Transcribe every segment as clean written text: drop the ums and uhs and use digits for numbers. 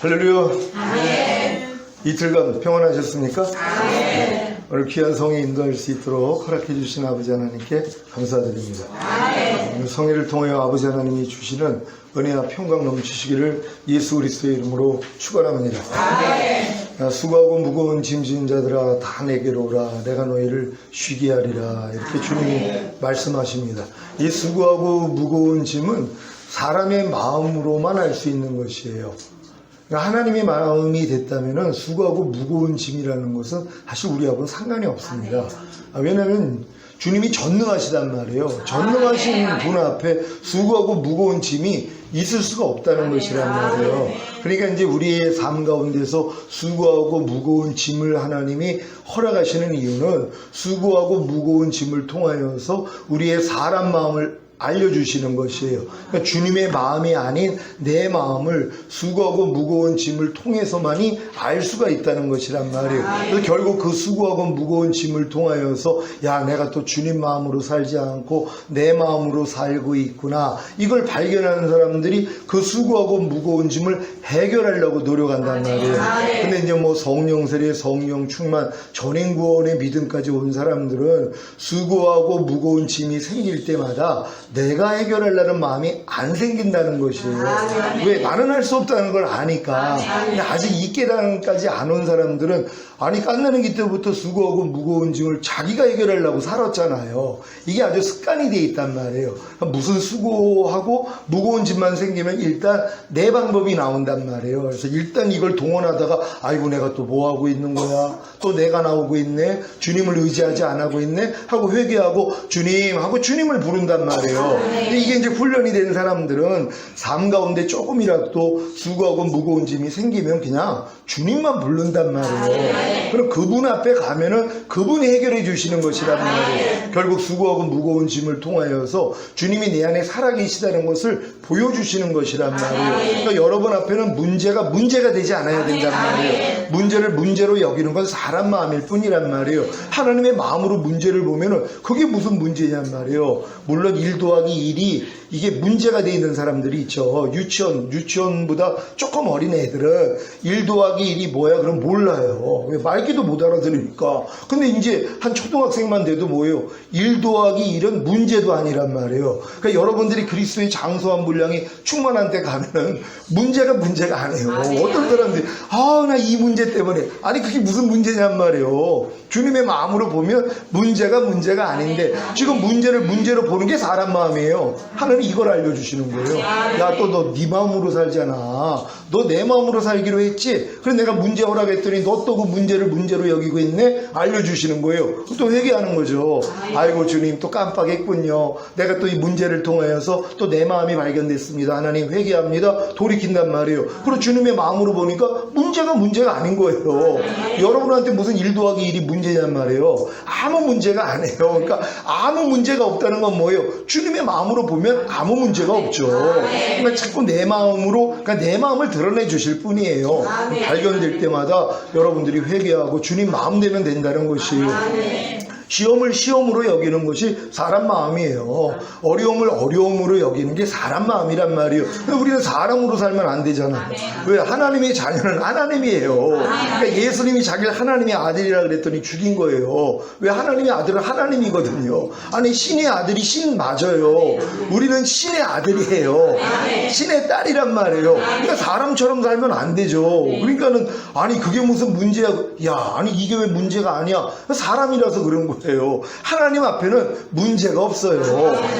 할렐루야. 아멘. 이틀간 평안하셨습니까? 아멘. 오늘 귀한 성에 인도할 수 있도록 허락해 주신 아버지 하나님께 감사드립니다. 아멘. 오늘 성회를 통하여 아버지 하나님이 주시는 은혜와 평강 넘치시기를 예수 그리스도의 이름으로 축원합니다. 아멘. 수고하고 무거운 짐 지은 자들아 다 내게로 오라 내가 너희를 쉬게 하리라 이렇게 주님이 말씀하십니다. 이 수고하고 무거운 짐은 사람의 마음으로만 알 수 있는 것이에요. 하나님의 마음이 됐다면 수고하고 무거운 짐이라는 것은 사실 우리하고는 상관이 없습니다. 왜냐하면 주님이 전능하시단 말이에요. 전능하신 분 앞에 수고하고 무거운 짐이 있을 수가 없다는 것이란 말이에요. 그러니까 이제 우리의 삶 가운데서 수고하고 무거운 짐을 하나님이 허락하시는 이유는 수고하고 무거운 짐을 통하여서 우리의 사람 마음을 알려주시는 것이에요. 그러니까 주님의 마음이 아닌 내 마음을 수고하고 무거운 짐을 통해서만이 알 수가 있다는 것이란 말이에요. 그래서 결국 그 수고하고 무거운 짐을 통하여서 야 내가 또 주님 마음으로 살지 않고 내 마음으로 살고 있구나 이걸 발견하는 사람들이 그 수고하고 무거운 짐을 해결하려고 노력한단 말이에요. 근데 이제 뭐 성령 세례 성령 충만 전인 구원의 믿음까지 온 사람들은 수고하고 무거운 짐이 생길 때마다 내가 해결하려는 마음이 안 생긴다는 것이에요. 왜? 나는 할 수 없다는 걸 아니까. 근데 아직 이 깨달음까지 안 온 사람들은 아니 깐나는기 때부터 수고하고 무거운 짐을 자기가 해결하려고 살았잖아요. 이게 아주 습관이 돼 있단 말이에요. 무슨 수고하고 무거운 짐만 생기면 일단 내 방법이 나온단 말이에요. 그래서 일단 이걸 동원하다가 아이고 내가 또 뭐 하고 있는 거야? 또 내가 나오고 있네? 주님을 의지하지 안 하고 있네? 하고 회개하고 주님 하고 주님을 부른단 말이에요. 근데 이게 이제 훈련이 된 사람들은 삶 가운데 조금이라도 수고하고 무거운 짐이 생기면 그냥 주님만 부른단 말이에요. 그럼 그분 앞에 가면은 그분이 해결해 주시는 것이란 말이에요. 결국 수고하고 무거운 짐을 통하여서 주님이 내 안에 살아계시다는 것을 보여주시는 것이란 말이에요. 그러니까 여러분 앞에는 문제가 되지 않아야 된단 말이에요. 문제를 문제로 여기는 건 사람 마음일 뿐이란 말이에요. 하나님의 마음으로 문제를 보면은 그게 무슨 문제냔 말이에요. 물론 1 더하기 1이 이게 문제가 돼 있는 사람들이 있죠. 유치원보다 조금 어린 애들은 1 더하기 1이 뭐야? 그럼 몰라요. 왜? 말귀도 못 알아들으니까. 근데 이제 한 초등학생만 돼도 뭐예요? 1 더하기 1은 문제도 아니란 말이에요. 그러니까 여러분들이 그리스도의 장소한 분량이 충만한 데 가면은 문제가 아니에요. 어떤 사람들이 나 이 문제 때문에 아니 그게 무슨 문제냔 말이에요. 주님의 마음으로 보면 문제가 아닌데 지금 문제를 문제로 보는 게 사람 마음이에요. 하나님 이걸 알려주시는 거예요. 야 또 너 네 마음으로 살잖아. 너 내 마음으로 살기로 했지. 그래서 내가 문제 허락했더니 너 또 그 문제를 문제로 여기고 있네. 알려주시는 거예요. 또 회개하는 거죠. 아이고 주님 또 깜빡했군요. 내가 또 이 문제를 통하여서 또 내 마음이 발견됐습니다. 하나님 회개합니다. 돌이킨단 말이에요. 그리고 주님의 마음으로 보니까 문제가 아닌 거예요. 여러분한테 무슨 1 더하기 1이 문제냔 말이에요. 아무 문제가 아니에요. 그러니까 아무 문제가 없다는 건 뭐예요? 주님의 마음으로 보면 아무 문제가 없죠. 그러니까 자꾸 내 마음으로, 그러니까 내 마음을 드러내 주실 뿐이에요. 발견될 때마다 여러분들이 회개하고 주님 마음 되면 된다는 것이에요. 시험을 시험으로 여기는 것이 사람 마음이에요. 어려움을 어려움으로 여기는 게 사람 마음이란 말이에요. 우리는 사람으로 살면 안 되잖아요. 왜? 하나님의 자녀는 하나님이에요. 그러니까 예수님이 자기를 하나님의 아들이라 그랬더니 죽인 거예요. 왜? 하나님의 아들은 하나님이거든요. 아니 신의 아들이 신 맞아요. 우리는 신의 아들이에요. 신의 딸이란 말이에요. 그러니까 사람처럼 살면 안 되죠. 그러니까는 아니 그게 무슨 문제야? 야 아니 이게 왜 문제가 아니야? 사람이라서 그런 거예요. 하나님 앞에는 문제가 없어요.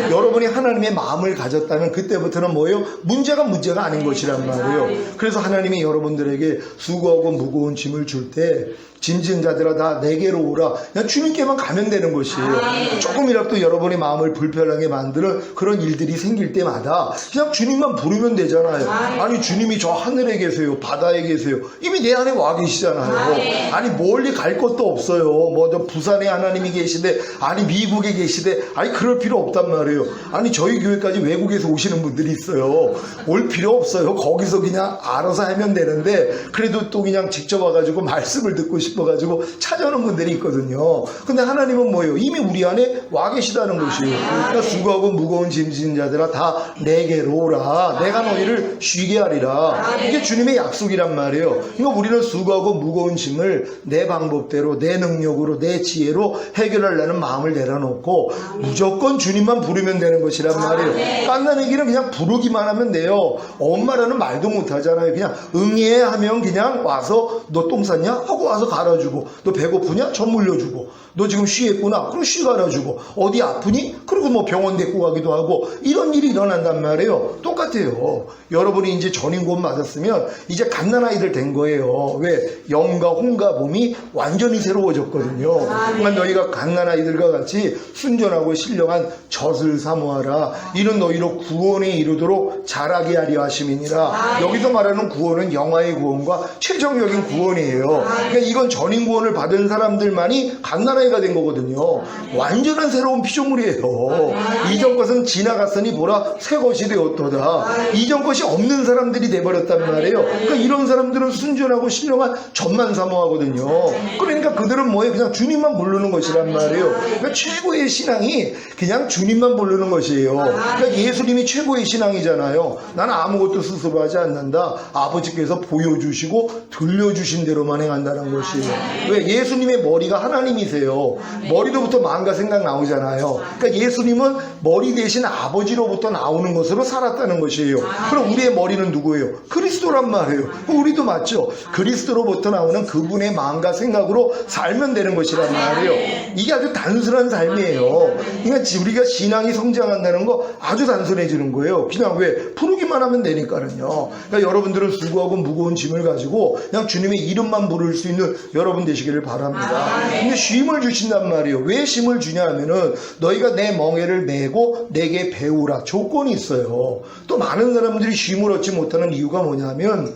여러분이 하나님의 마음을 가졌다면 그때부터는 뭐예요? 문제가 아닌 것이란 말이에요. 그래서 하나님이 여러분들에게 수고하고 무거운 짐을 줄 때 짐진 자들아 다 내게로 오라. 그냥 주님께만 가면 되는 것이에요. 조금이라도 여러분의 마음을 불편하게 만드는 그런 일들이 생길 때마다 그냥 주님만 부르면 되잖아요. 아니 주님이 저 하늘에 계세요. 바다에 계세요. 이미 내 안에 와 계시잖아요. 아니 멀리 갈 것도 없어요. 뭐 저 부산에 하나님이 북한이 계시대, 아니 미국에 계시대, 아니 그럴 필요 없단 말이에요. 아니 저희 교회까지 외국에서 오시는 분들이 있어요. 올 필요 없어요. 거기서 그냥 알아서 하면 되는데 그래도 또 그냥 직접 와가지고 말씀을 듣고 싶어가지고 찾아오는 분들이 있거든요. 근데 하나님은 뭐예요? 이미 우리 안에 와 계시다는 것이에요. 그러니까 수고하고 무거운 짐진 자들아 다 내게로 오라. 내가 너희를 쉬게 하리라. 이게 주님의 약속이란 말이에요. 그러니까 우리는 수고하고 무거운 짐을 내 방법대로, 내 능력으로, 내 지혜로 해결하려는 마음을 내려놓고 무조건 주님만 부르면 되는 것이란 말이에요. 깐난애기는 그냥 부르기만 하면 돼요. 엄마라는 말도 못하잖아요. 그냥 응애 하면 그냥 와서 너 똥 쌌냐? 하고 와서 갈아주고, 너 배고프냐? 젖 물려주고, 너 지금 쉬했구나? 그럼 쉬 갈아주고, 어디 아프니? 그리고 뭐 병원 데리고 가기도 하고, 이런 일이 일어난단 말이에요. 똑같아요. 여러분이 이제 전인권 맞았으면 이제 갓난아이들 된 거예요. 왜? 영과 홍과 몸이 완전히 새로워졌거든요. 그러니까 너희가 갓난아이들과 같이 순전하고 신령한 젖을 사모하라. 이는 너희로 구원에 이르도록 자라게 하려 하심이니라. 여기서 말하는 구원은 영화의 구원과 최종적인 구원이에요. 그러니까 이건 전인 구원을 받은 사람들만이 갓난아이가 된 거거든요. 완전한 새로운 피조물이에요. 이전 것은 지나갔으니 보라 새 것이 되었도다. 이전 것이 없는 사람들이 돼버렸단 말이에요. 그러니까 이런 사람들은 순전하고 신령한 젖만 사모하거든요. 그러니까 그들은 뭐예요? 그냥 주님만 부르는 것이란 말이에요. 그러니까 최고의 신앙이 그냥 주님만 부르는 것이에요. 그러니까 예수님이 최고의 신앙이잖아요. 나는 아무것도 스스로 하지 않는다. 아버지께서 보여주시고 들려주신 대로만 행한다는 것이에요. 왜? 예수님의 머리가 하나님이세요. 머리로부터 마음과 생각 나오잖아요. 그러니까 예수님은 머리 대신 아버지로부터 나오는 것으로 살았다는 것이에요. 그럼 우리의 머리는 누구예요? 그리스도란 말이에요. 우리도 맞죠? 그리스도로부터 나오는 그분의 마음과 생각으로 살면 되는 것이란 말이에요. 이게 아주 단순한 삶이에요. 그러니까 우리가 신앙이 성장한다는 거 아주 단순해지는 거예요. 그냥 왜? 부르기만 하면 되니까는요. 그러니까 여러분들은 수고하고 무거운 짐을 가지고 그냥 주님의 이름만 부를 수 있는 여러분 되시기를 바랍니다. 근데 쉼을 주신단 말이에요. 왜 쉼을 주냐 하면은 너희가 내 멍에를 메고 내게 배우라. 조건이 있어요. 또 많은 사람들이 쉼을 얻지 못하는 이유가 뭐냐면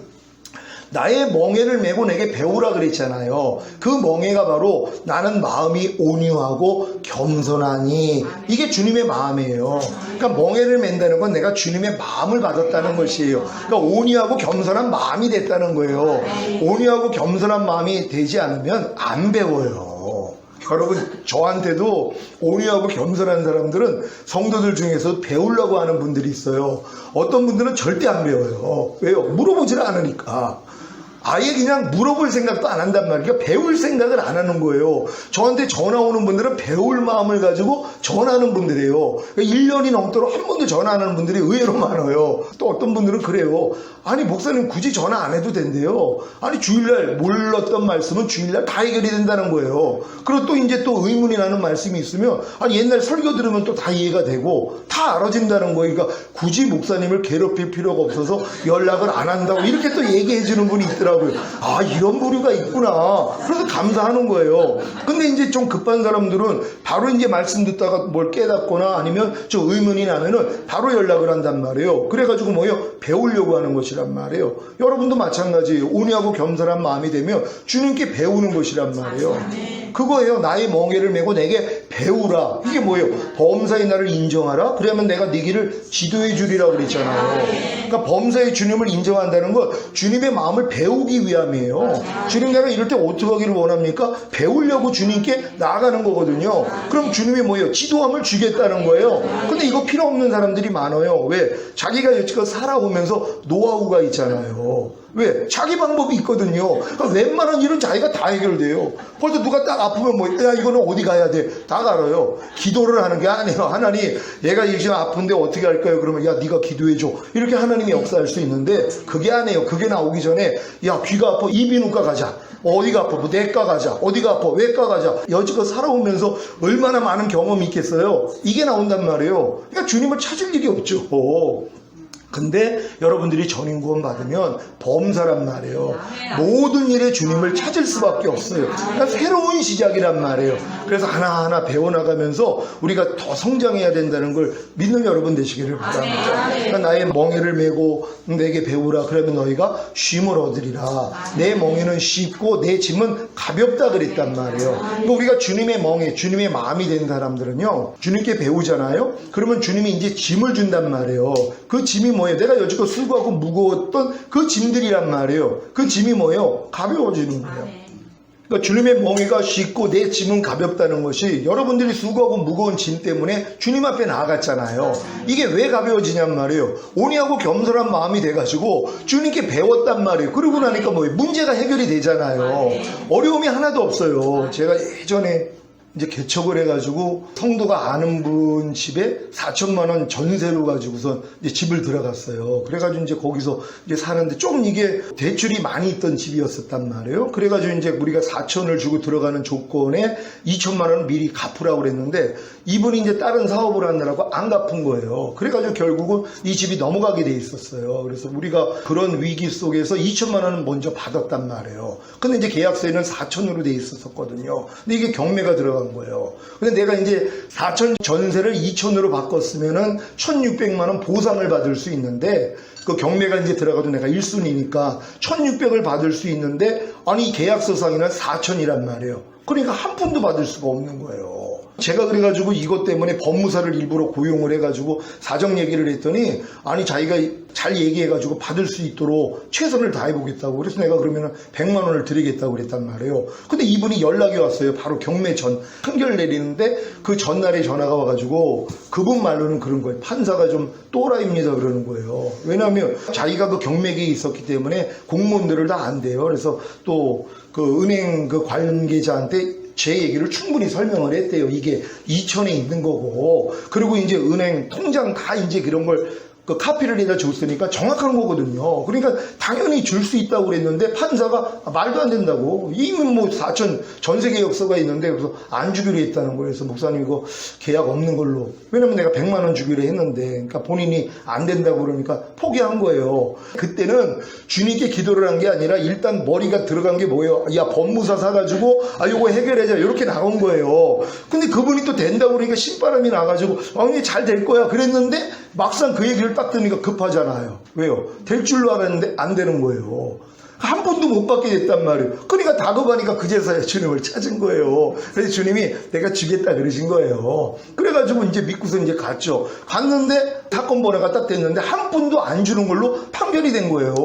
나의 멍에를 메고 내게 배우라 그랬잖아요. 그 멍에가 바로 나는 마음이 온유하고 겸손하니, 이게 주님의 마음이에요. 그러니까 멍에를 맨다는 건 내가 주님의 마음을 받았다는 것이에요. 그러니까 온유하고 겸손한 마음이 됐다는 거예요. 온유하고 겸손한 마음이 되지 않으면 안 배워요. 여러분, 저한테도 온유하고 겸손한 사람들은 성도들 중에서 배우려고 하는 분들이 있어요. 어떤 분들은 절대 안 배워요. 왜요? 물어보질 않으니까. 아예 그냥 물어볼 생각도 안 한단 말이에요. 그러니까 배울 생각을 안 하는 거예요. 저한테 전화 오는 분들은 배울 마음을 가지고 전화하는 분들이에요. 그러니까 1년이 넘도록 한 번도 전화 안 하는 분들이 의외로 많아요. 또 어떤 분들은 그래요. 아니 목사님 굳이 전화 안 해도 된대요. 아니 주일날 몰랐던 말씀은 주일날 다 해결이 된다는 거예요. 그리고 또 이제 또 의문이 나는 말씀이 있으면 아니 옛날 설교 들으면 또 다 이해가 되고 다 알아진다는 거예요. 그러니까 굳이 목사님을 괴롭힐 필요가 없어서 연락을 안 한다고 이렇게 또 얘기해 주는 분이 있더라고요. 아, 이런 부류가 있구나. 그래서 감사하는 거예요. 근데 이제 좀 급한 사람들은 바로 이제 말씀 듣다가 뭘 깨닫거나 아니면 좀 의문이 나면은 바로 연락을 한단 말이에요. 그래가지고 뭐예요? 배우려고 하는 것이란 말이에요. 여러분도 마찬가지예요. 온유하고 겸손한 마음이 되면 주님께 배우는 것이란 말이에요. 그거예요. 나의 멍에를 메고 내게 배우라. 이게 뭐예요? 범사의 나를 인정하라. 그러면 내가 네 길을 지도해 주리라 그랬잖아요. 그러니까 범사의 주님을 인정한다는 건 주님의 마음을 배우기 위함이에요. 주님 내가 이럴 때 어떻게 하기를 원합니까? 배우려고 주님께 나아가는 거거든요. 그럼 주님이 뭐예요? 지도함을 주겠다는 거예요. 근데 이거 필요 없는 사람들이 많아요. 왜? 자기가 여지껏 살아오면서 노하우가 있잖아요. 왜? 자기 방법이 있거든요. 그러니까 웬만한 일은 자기가 다 해결돼요. 벌써 누가 딱 아프면 뭐, 야, 이거는 어디 가야 돼? 다 알아요. 기도를 하는 게 아니에요. 하나님, 얘가 지금 아픈데 어떻게 할까요? 그러면, 야, 네가 기도해줘. 이렇게 하나님이 역사할 수 있는데, 그게 아니에요. 그게 나오기 전에, 야, 귀가 아파. 이비인후과 가자. 어디가 아파? 뭐 내과 가자. 어디가 아파? 외과 가자. 여지껏 살아오면서 얼마나 많은 경험이 있겠어요? 이게 나온단 말이에요. 그러니까 주님을 찾을 일이 없죠. 근데 여러분들이 전인 구원 받으면 범사란 말이에요. 모든 일에 주님을 찾을 수밖에 없어요. 그러니까 새로운 시작이란 말이에요. 그래서 하나하나 배워나가면서 우리가 더 성장해야 된다는 걸 믿는 여러분 되시기를 바랍니다. 그러니까 나의 멍에를 메고 내게 배우라. 그러면 너희가 쉼을 얻으리라. 내 멍에는 쉽고 내 짐은 가볍다 그랬단 말이에요. 그러니까 우리가 주님의 멍에, 주님의 마음이 된 사람들은요, 주님께 배우잖아요. 그러면 주님이 이제 짐을 준단 말이에요. 그 짐이 뭐예요? 내가 여지껏 수고하고 무거웠던 그 짐들이란 말이에요. 그 짐이 뭐예요? 가벼워지는 거예요. 그러니까 주님의 멍에가 쉽고 내 짐은 가볍다는 것이 여러분들이 수고하고 무거운 짐 때문에 주님 앞에 나아갔잖아요. 이게 왜 가벼워지냔 말이에요. 온유하고 겸손한 마음이 돼가지고 주님께 배웠단 말이에요. 그러고 나니까 뭐예요? 문제가 해결이 되잖아요. 어려움이 하나도 없어요. 제가 예전에 이제 개척을 해가지고 성도가 아는 분 집에 4천만 원 전세로 가지고서 이제 집을 들어갔어요. 그래가지고 이제 거기서 이제 사는데 좀 이게 대출이 많이 있던 집이었었단 말이에요. 그래가지고 이제 우리가 4천을 주고 들어가는 조건에 2천만 원을 미리 갚으라고 그랬는데 이분이 이제 다른 사업을 하느라고 안 갚은 거예요. 그래가지고 결국은 이 집이 넘어가게 돼 있었어요. 그래서 우리가 그런 위기 속에서 2천만 원을 먼저 받았단 말이에요. 근데 이제 계약서에는 4천으로 돼 있었거든요. 근데 이게 경매가 들어간 거예요. 근데 내가 이제 4천 전세를 2천으로 바꿨으면은 1,600만 원 보상을 받을 수 있는데 그 경매가 이제 들어가도 내가 1순위니까 1,600을 받을 수 있는데 아니 계약서상에는 4천이란 말이에요. 그러니까 한 푼도 받을 수가 없는 거예요. 제가 그래가지고 이것 때문에 법무사를 일부러 고용을 해가지고 사정 얘기를 했더니 아니 자기가 잘 얘기해가지고 받을 수 있도록 최선을 다해보겠다고. 그래서 내가 그러면 100만 원을 드리겠다고 그랬단 말이에요. 근데 이분이 연락이 왔어요. 바로 경매 전 판결 내리는데 그 전날에 전화가 와가지고 그분 말로는 그런 거예요. 판사가 좀 또라이입니다 그러는 거예요. 왜냐하면 자기가 그 경매계에 있었기 때문에 공무원들을 다 안 돼요. 그래서 또 그 은행 그 관계자한테 제 얘기를 충분히 설명을 했대요. 이게 2천에 있는 거고, 그리고 이제 은행 통장 다 이제 그런 걸 그 카피를 해다 줬으니까 정확한 거거든요. 그러니까 당연히 줄 수 있다고 그랬는데 판사가 말도 안 된다고. 이미 뭐 4천 전세 계약서가 있는데 그래서 안 주기로 했다는 거예요. 그래서 목사님 이거 계약 없는 걸로. 왜냐면 내가 100만 원 주기로 했는데, 그러니까 본인이 안 된다고 그러니까 포기한 거예요. 그때는 주님께 기도를 한 게 아니라 일단 머리가 들어간 게 뭐예요? 야 법무사 사가지고 요거 해결하자 이렇게 나온 거예요. 근데 그분이 또 된다고 그러니까 신바람이 나가지고 이게 잘 될 거야 그랬는데 막상 그 얘기를 딱 들으니까 급하잖아요. 왜요? 될 줄로 알았는데 안 되는 거예요. 한 푼도 못 받게 됐단 말이에요. 그러니까 다급하니까 그제서야 주님을 찾은 거예요. 그래서 주님이 내가 주겠다 그러신 거예요. 그래가지고 이제 믿고서 이제 갔죠. 갔는데 사건 번호가 딱 됐는데 한 푼도 안 주는 걸로 판결이 된 거예요.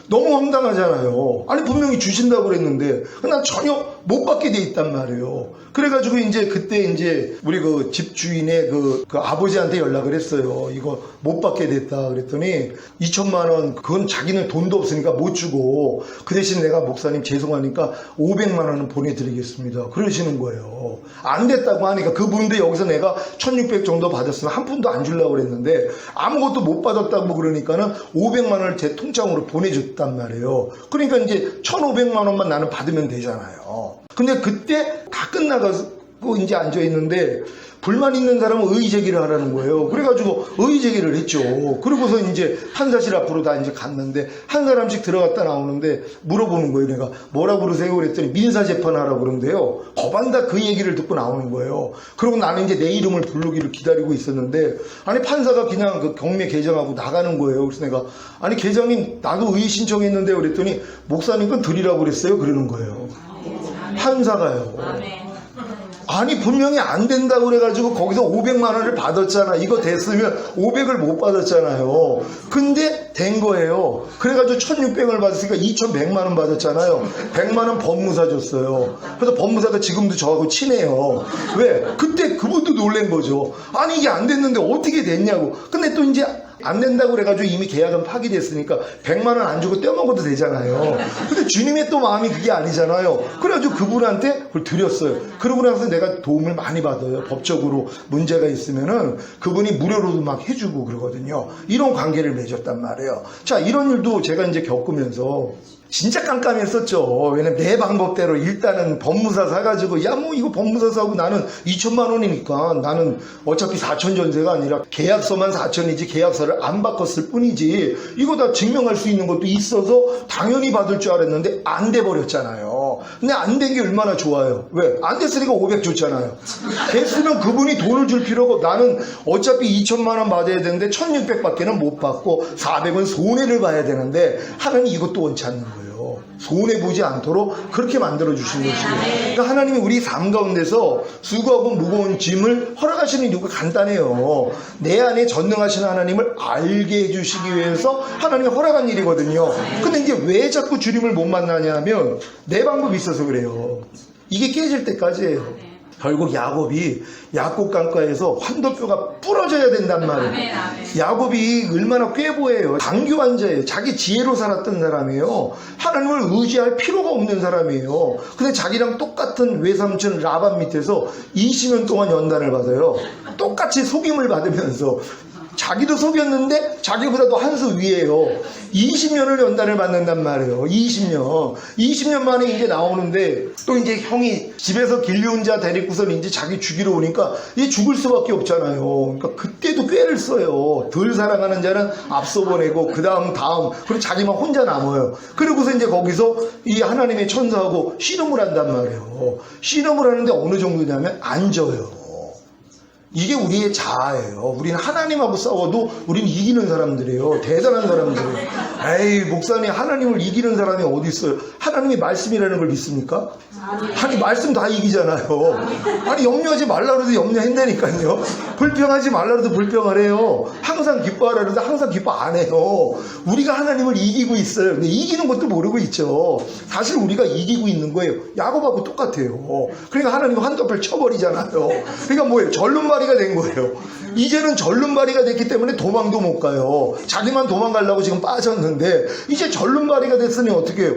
너무 황당하잖아요. 아니 분명히 주신다고 그랬는데 난 전혀 못 받게 돼 있단 말이에요. 그래가지고 이제 그때 이제 우리 그 집주인의 그 아버지한테 연락을 했어요. 이거 못 받게 됐다 그랬더니 2천만 원 그건 자기는 돈도 없으니까 못 주고 그 대신 내가 목사님 죄송하니까 500만 원은 보내드리겠습니다 그러시는 거예요. 안 됐다고 하니까 그분도 여기서 내가 1,600 정도 받았으면 한 푼도 안 주려고 그랬는데 아무것도 못 받았다고 그러니까는 500만 원을 제 통장으로 보내줬단 말이에요. 그러니까 이제 1,500만 원만 나는 받으면 되잖아요. 근데 그때 다 끝나가고 이제 앉아있는데 불만 있는 사람은 의제기를 하라는 거예요. 그래가지고 의제기를 했죠. 그러고서 이제 판사실 앞으로 다 이제 갔는데 한 사람씩 들어갔다 나오는데 물어보는 거예요. 내가 뭐라고 그러세요? 그랬더니 민사재판하라고 그러는데요. 거반다 그 얘기를 듣고 나오는 거예요. 그리고 나는 이제 내 이름을 부르기를 기다리고 있었는데 아니 판사가 그냥 그 경매 개정하고 나가는 거예요. 그래서 내가 아니 계장님 나도 의 신청했는데 그랬더니 목사님 건 드리라고 그랬어요. 그러는 거예요. 판사가요. 아니 분명히 안 된다고 그래가지고 거기서 500만 원을 받았잖아. 이거 됐으면 500을 못 받았잖아요. 근데 된 거예요. 그래가지고 1,600을 받았으니까 2,100만 원 받았잖아요. 100만 원 법무사 줬어요. 그래서 법무사가 지금도 저하고 친해요. 왜? 그때 그분도 놀란 거죠. 아니 이게 안 됐는데 어떻게 됐냐고. 근데 또 이제 안 된다고 그래가지고 이미 계약은 파기됐으니까 100만 원 안 주고 떼먹어도 되잖아요. 근데 주님의 또 마음이 그게 아니잖아요. 그래가지고 그분한테 그걸 드렸어요. 그러고 나서 내가 도움을 많이 받아요. 법적으로 문제가 있으면은 그분이 무료로도 막 해주고 그러거든요. 이런 관계를 맺었단 말이에요. 자, 이런 일도 제가 이제 겪으면서 진짜 깜깜했었죠. 왜냐면 내 방법대로 일단은 법무사 사가지고 야 뭐 이거 법무사 사고 나는 2천만 원이니까 나는 어차피 4천 전세가 아니라 계약서만 4천이지 계약서를 안 바꿨을 뿐이지 이거 다 증명할 수 있는 것도 있어서 당연히 받을 줄 알았는데 안 돼 버렸잖아요. 근데 안 된 게 얼마나 좋아요. 왜? 안 됐으니까 500 줬잖아요. 됐으면 그분이 돈을 줄 필요가 나는 어차피 2천만 원 받아야 되는데 1600밖에는 못 받고 400은 손해를 봐야 되는데 하나님 이것도 원치 않는 거예요. 손해보지 않도록 그렇게 만들어주신 것이에요. 그러니까 하나님이 우리 삶 가운데서 수고하고 무거운 짐을 허락하시는 이유가 간단해요. 내 안에 전능하신 하나님을 알게 해주시기 위해서 하나님이 허락한 일이거든요. 근데 이제 왜 자꾸 주님을 못 만나냐 하면 내 방법이 있어서 그래요. 이게 깨질 때까지예요. 결국 야곱이 약곡강가에서 환도뼈가 부러져야 된단 말이에요. 야곱이 얼마나 꾀보예요. 강교한 자예요. 자기 지혜로 살았던 사람이에요. 하나님을 의지할 필요가 없는 사람이에요. 근데 자기랑 똑같은 외삼촌 라반 밑에서 20년 동안 연단을 받아요. 똑같이 속임을 받으면서 자기도 속였는데 자기보다도 한 수 위에요. 20년을 연단을 받는단 말이에요. 20년 만에 이제 나오는데 또 이제 형이 집에서 길리온 자 데리고서 이제 자기 죽이러 오니까 이제 죽을 수밖에 없잖아요. 그러니까 그때도 꾀를 써요. 덜 사랑하는 자는 앞서 보내고 그 다음 그리고 자기만 혼자 남아요. 그리고서 이제 거기서 이 하나님의 천사하고 씨름을 한단 말이에요. 씨름을 하는데 어느 정도냐면 안 져요. 이게 우리의 자아예요. 우리는 하나님하고 싸워도 우리는 이기는 사람들이에요. 대단한 사람들이에요. 에이 목사님 하나님을 이기는 사람이 어디 있어요? 하나님이 말씀이라는 걸 믿습니까? 아니 말씀 다 이기잖아요. 아니 염려하지 말라 그래도 염려한다니까요. 불평하지 말라 그래도 불평하래요. 항상 기뻐하라 그래도 항상 기뻐 안 해요. 우리가 하나님을 이기고 있어요. 근데 이기는 것도 모르고 있죠. 사실 우리가 이기고 있는 거예요. 야곱하고 똑같아요. 그러니까 하나님 환도뼈를 쳐버리잖아요. 그러니까 뭐예요? 절름발이가 된 거예요. 이제는 절름발이가 됐기 때문에 도망도 못 가요. 자기만 도망가려고 지금 빠졌는데 이제 절름발이가 됐으니 어떻게 해요?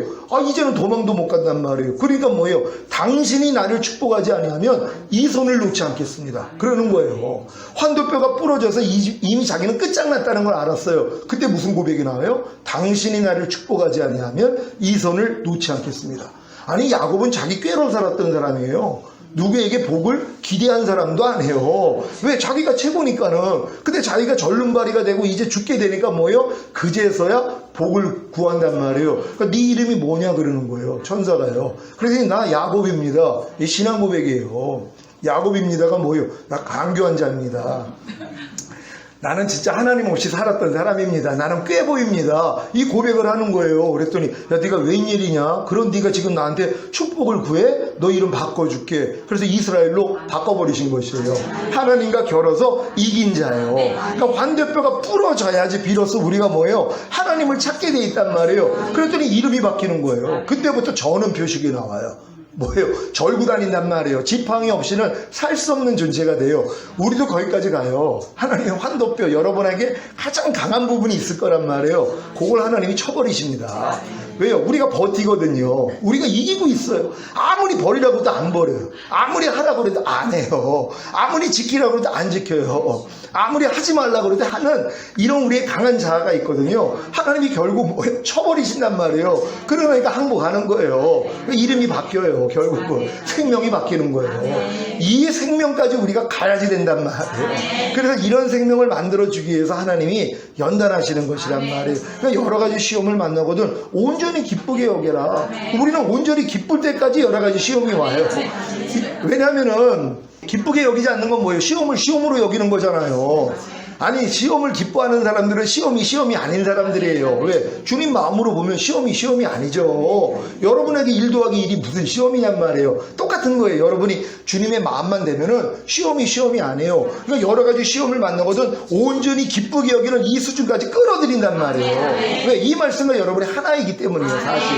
이제는 도망도 못 간단 말이에요. 그러니까 뭐예요? 당신이 나를 축복하지 아니하면 이 손을 놓지 않겠습니다. 그러는 거예요. 환도뼈가 부러져서 이미 자기는 끝장났다는 걸 알았어요. 그때 무슨 고백이 나와요? 당신이 나를 축복하지 아니하면 이 손을 놓지 않겠습니다. 아니 야곱은 자기 꾀로 살았던 사람이에요. 누구에게 복을 기대한 사람도 아니에요. 왜? 자기가 최고니까는. 근데 자기가 절름발이가 되고 이제 죽게 되니까 뭐예요? 그제서야 복을 구한단 말이에요. 그러니까 네 이름이 뭐냐 그러는 거예요. 천사가요. 그래서 나 야곱입니다. 이 신앙 고백이에요. 야곱입니다가 뭐예요? 나 강교한 자입니다. 나는 진짜 하나님 없이 살았던 사람입니다. 나는 꾀보입니다. 이 고백을 하는 거예요. 그랬더니 야 네가 웬일이냐? 그런 네가 지금 나한테 축복을 구해? 너 이름 바꿔줄게. 그래서 이스라엘로 바꿔버리신 것이에요. 하나님과 결어서 이긴 자예요. 그러니까 환대뼈가 부러져야지 비로소 우리가 뭐예요? 하나님을 찾게 돼 있단 말이에요. 그랬더니 이름이 바뀌는 거예요. 그때부터 저는 표식이 나와요. 뭐예요? 절구 다닌단 말이에요. 지팡이 없이는 살 수 없는 존재가 돼요. 우리도 거기까지 가요. 하나님의 환도뼈 여러분에게 가장 강한 부분이 있을 거란 말이에요. 그걸 하나님이 쳐버리십니다. 왜요? 우리가 버티거든요. 우리가 이기고 있어요. 아무리 버리라고 해도 안 버려요. 아무리 하라고 해도 안 해요. 아무리 지키라고 해도 안 지켜요. 아무리 하지 말라고 해도 하는 이런 우리의 강한 자아가 있거든요. 하나님이 결국 쳐버리신단 말이에요. 그러니까 항복하는 거예요. 이름이 바뀌어요. 결국은 생명이 바뀌는 거예요. 이 생명까지 우리가 가야지 된단 말이에요. 그래서 이런 생명을 만들어주기 위해서 하나님이 연단하시는 것이란 말이에요. 그러니까 여러 가지 시험을 만나거든 온전히 기쁘게 여겨라. 우리는 온전히 기쁠 때까지 여러 가지 시험이 와요. 왜냐하면은 기쁘게 여기지 않는 건 뭐예요? 시험을 시험으로 여기는 거잖아요. 아니 시험을 기뻐하는 사람들은 시험이 아닌 사람들이에요. 왜? 주님 마음으로 보면 시험이 아니죠. 여러분에게 1 더하기 1이 무슨 시험이냔 말이에요. 똑같은 거예요. 여러분이 주님의 마음만 되면은 시험이 아니에요. 그러니까 여러 가지 시험을 만나거든 온전히 기쁘게 여기는 이 수준까지 끌어들인단 말이에요. 왜? 이 말씀과 여러분이 하나이기 때문이에요. 사실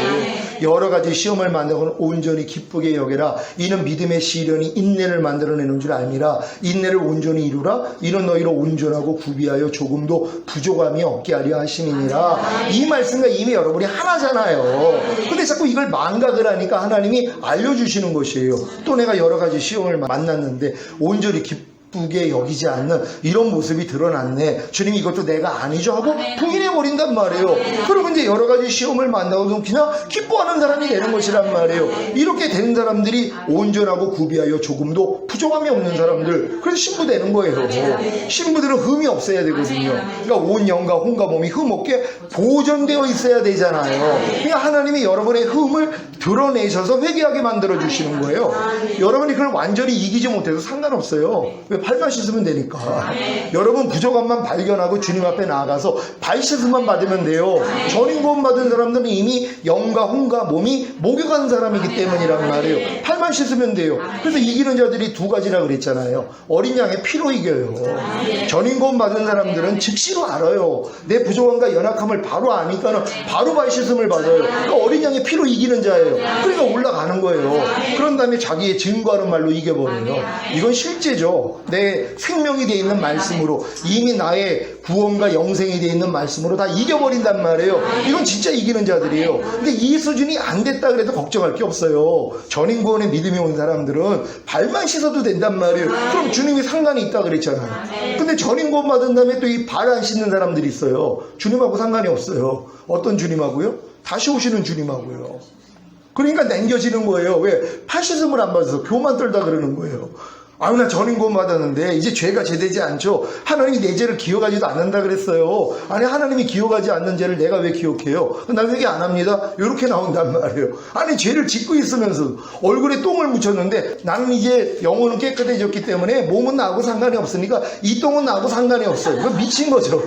여러 가지 시험을 만나고는 온전히 기쁘게 여겨라. 이는 믿음의 시련이 인내를 만들어내는 줄 알미라. 인내를 온전히 이루라. 이는 너희로 온전하고 구비하여 조금도 부족함이 없게 하려 하심이니라. 이 말씀과 이미 여러분이 하나잖아요. 근데 자꾸 이걸 망각을 하니까 하나님이 알려주시는 것이에요. 또 내가 여러 가지 시험을 만났는데 온전히 기쁘게 기쁘게 여기지 않는 이런 모습이 드러났네. 주님 이것도 내가 아니죠 하고 부인해버린단 말이에요. 그리고 이제 여러 가지 시험을 만나고도 그냥 기뻐하는 사람이 되는 것이란 말이에요. 이렇게 된 사람들이 온전하고 구비하여 조금도 부족함이 없는 사람들. 그래서 신부 되는 거예요. 신부들은 흠이 없어야 되거든요. 그러니까 온 영과 혼과 몸이 흠 없게 보존되어 있어야 되잖아요. 그러니까 하나님이 여러분의 흠을 드러내셔서 회개하게 만들어 주시는 거예요. 여러분이 그걸 완전히 이기지 못해도 상관없어요. 왜 발만 씻으면 되니까. 여러분 부족함만 발견하고 주님 앞에 나아가서 발 씻음만 받으면 돼요. 전인구원 받은 사람들은 이미 영과 혼과 몸이 목욕한 사람이기 때문이란 말이에요. 팔만 씻으면 돼요. 그래서 이기는 자들이 두 가지라 그랬잖아요. 어린 양의 피로 이겨요. 전인구원 받은 사람들은 즉시로 알아요. 내 부족함과 연약함을 바로 아니까는 바로 발 씻음을 받아요. 그러니까 어린 양의 피로 이기는 자예요. 그러니까 올라가는 거예요. 그런 다음에 자기의 증거하는 말로 이겨버려요. 이건 실제죠. 내 생명이 되어 있는 말씀으로, 이미 나의 구원과 영생이 되어 있는 말씀으로 다 이겨버린단 말이에요. 이건 진짜 이기는 자들이에요. 근데 이 수준이 안 됐다 그래도 걱정할 게 없어요. 전인구원의 믿음이 온 사람들은 발만 씻어도 된단 말이에요. 그럼 주님이 상관이 있다 그랬잖아요. 근데 전인구원 받은 다음에 또 이 발 안 씻는 사람들이 있어요. 주님하고 상관이 없어요. 어떤 주님하고요? 다시 오시는 주님하고요. 그러니까 남겨지는 거예요. 왜? 팔 씻음을 안 받아서 교만 떨다 그러는 거예요. 아유, 나 전인구원 받았는데 이제 죄가 제되지 않죠. 하나님이 내 죄를 기억하지도 않는다 그랬어요. 아니, 하나님이 기억하지 않는 죄를 내가 왜 기억해요? 난 회개 안 합니다. 이렇게 나온단 말이에요. 아니, 죄를 짓고 있으면서 얼굴에 똥을 묻혔는데 나는 이제 영혼은 깨끗해졌기 때문에 몸은 나하고 상관이 없으니까 이 똥은 나하고 상관이 없어요. 그거 미친 거죠.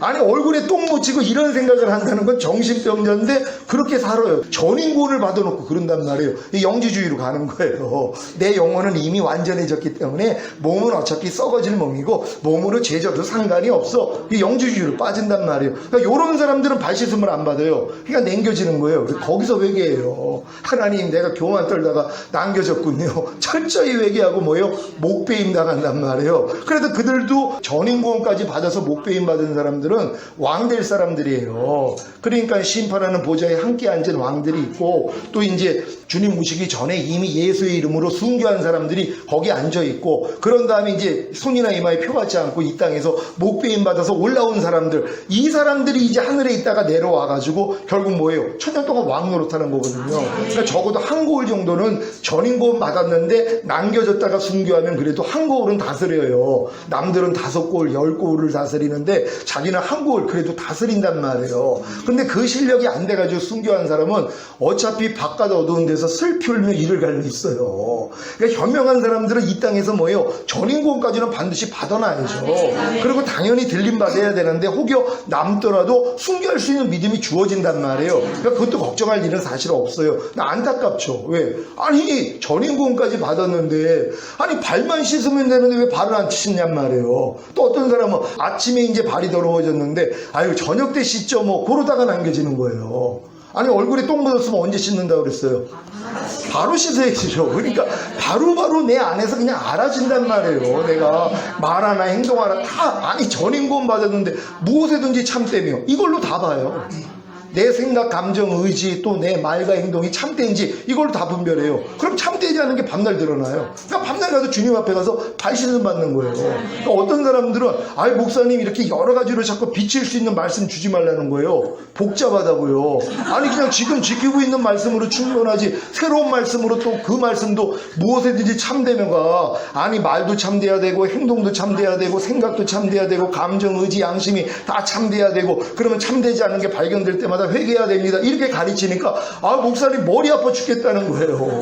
아니, 얼굴에 똥 묻히고 이런 생각을 한다는 건 정신병자인데 그렇게 살아요. 전인구원을 받아놓고 그런단 말이에요. 이 영지주의로 가는 거예요. 내 영혼은 이미 완전해졌기 때문에 몸은 어차피 썩어질 몸이고 몸으로 죄져도 상관이 없어. 이 영지주의로 빠진단 말이에요. 그러니까 이런 사람들은 발 씻음을 안 받아요. 그러니까 남겨지는 거예요. 거기서 회개해요. 하나님, 내가 교만 떨다가 남겨졌군요. 철저히 회개하고 뭐예요? 목배임 당한단 말이에요. 그래도 그들도 전인구원까지 받아서 목배임 받은 사람들 은 왕 될 사람들이에요. 그러니까 심판하는 보좌에 함께 앉은 왕들이 있고, 또 이제 주님 오시기 전에 이미 예수의 이름으로 순교한 사람들이 거기 앉아 있고, 그런 다음에 이제 손이나 이마에 표받지 않고 이 땅에서 목배임 받아서 올라온 사람들, 이 사람들이 이제 하늘에 있다가 내려와 가지고 결국 뭐예요? 천년 동안 왕 노릇하는 거거든요. 그러니까 적어도 한 고을 정도는 전인구원 받았는데 남겨졌다가 순교하면 그래도 한 고을은 다스려요. 남들은 5고을, 10고을을 다스리는데 자기는 한 고을 그래도 다스린단 말이에요. 근데 그 실력이 안 돼가지고 순교한 사람은 어차피 바깥 어두운 데서 슬피 울며 이를 갈려 있어요. 그러니까 현명한 사람들은 이 땅에서 뭐예요? 전인구원까지는 반드시 받아놔야죠. 그리고 당연히 들림 받아야 되는데 혹여 남더라도 순교할 수 있는 믿음이 주어진단 말이에요. 그러니까 그것도 걱정할 일은 사실 없어요. 나 안타깝죠. 왜? 아니, 전인구원까지 받았는데 아니 발만 씻으면 되는데 왜 발을 안 씻냔 말이에요. 또 어떤 사람은 아침에 이제 발이 더러워졌는데 아유 저녁 때 씻죠 뭐, 그러다가 남겨지는 거예요. 아니, 얼굴에 똥 묻었으면 언제 씻는다고 그랬어요? 바로 씻어야죠. 그러니까 바로바로 내 안에서 그냥 알아진단 말이에요. 내가 말 하나 행동 하나 다, 아니 전인구원 받았는데 무엇에든지 참되며 이걸로 다 봐요. 내 생각, 감정, 의지, 또 내 말과 행동이 참된지 이걸 다 분별해요. 그럼 참되지 않은 게 밤날 드러나요. 그러니까 밤날 가서 주님 앞에 가서 발 씻음 받는 거예요. 그러니까 어떤 사람들은 아이 목사님 이렇게 여러 가지로 자꾸 비칠 수 있는 말씀 주지 말라는 거예요. 복잡하다고요. 아니 그냥 지금 지키고 있는 말씀으로 충분하지, 새로운 말씀으로 또 그 말씀도 무엇에든지 참되면가, 아니 말도 참돼야 되고 행동도 참돼야 되고 생각도 참돼야 되고 감정, 의지, 양심이 다 참돼야 되고, 그러면 참되지 않은 게 발견될 때마다 회개해야 됩니다. 이렇게 가르치니까 아 목사님 머리 아파 죽겠다는 거예요.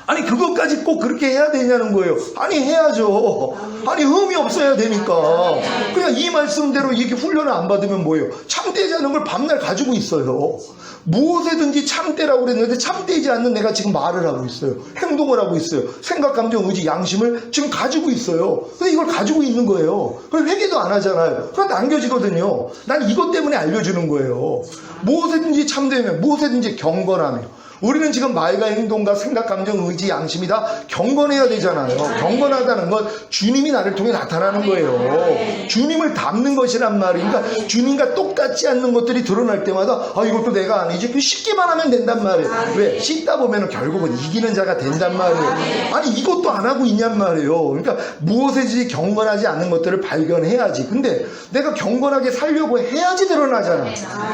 아니 그것까지 꼭 그렇게 해야 되냐는 거예요. 아니 해야죠. 아니 흠이 없어야 되니까. 그냥 이 말씀대로 이렇게 훈련을 안 받으면 뭐예요? 참되지 않은 걸 밤날 가지고 있어요. 무엇에든지 참되라고 그랬는데 참되지 않는 내가 지금 말을 하고 있어요. 행동을 하고 있어요. 생각, 감정, 의지, 양심을 지금 가지고 있어요. 근데 이걸 가지고 있는 거예요. 그럼 회개도 안 하잖아요. 그럼 남겨지거든요. 난 이것 때문에 알려주는 거예요. 무엇에든지 참되며 무엇에든지 경건하며. 우리는 지금 말과 행동과 생각, 감정, 의지, 양심이 다 경건해야 되잖아요. 경건하다는 건 주님이 나를 통해 나타나는 거예요. 주님을 닮는 것이란 말이니까 주님과 똑같은 닿지 않는 것들이 드러날 때마다 이것도 내가 아니지. 그 쉽게만 하면 된단 말이에요. 왜? 씻다 보면 결국은 이기는 자가 된단 말이에요. 아니 이것도 안 하고 있냔 말이에요. 그러니까 무엇이든지 경건하지 않는 것들을 발견해야지. 근데 내가 경건하게 살려고 해야지 드러나잖아.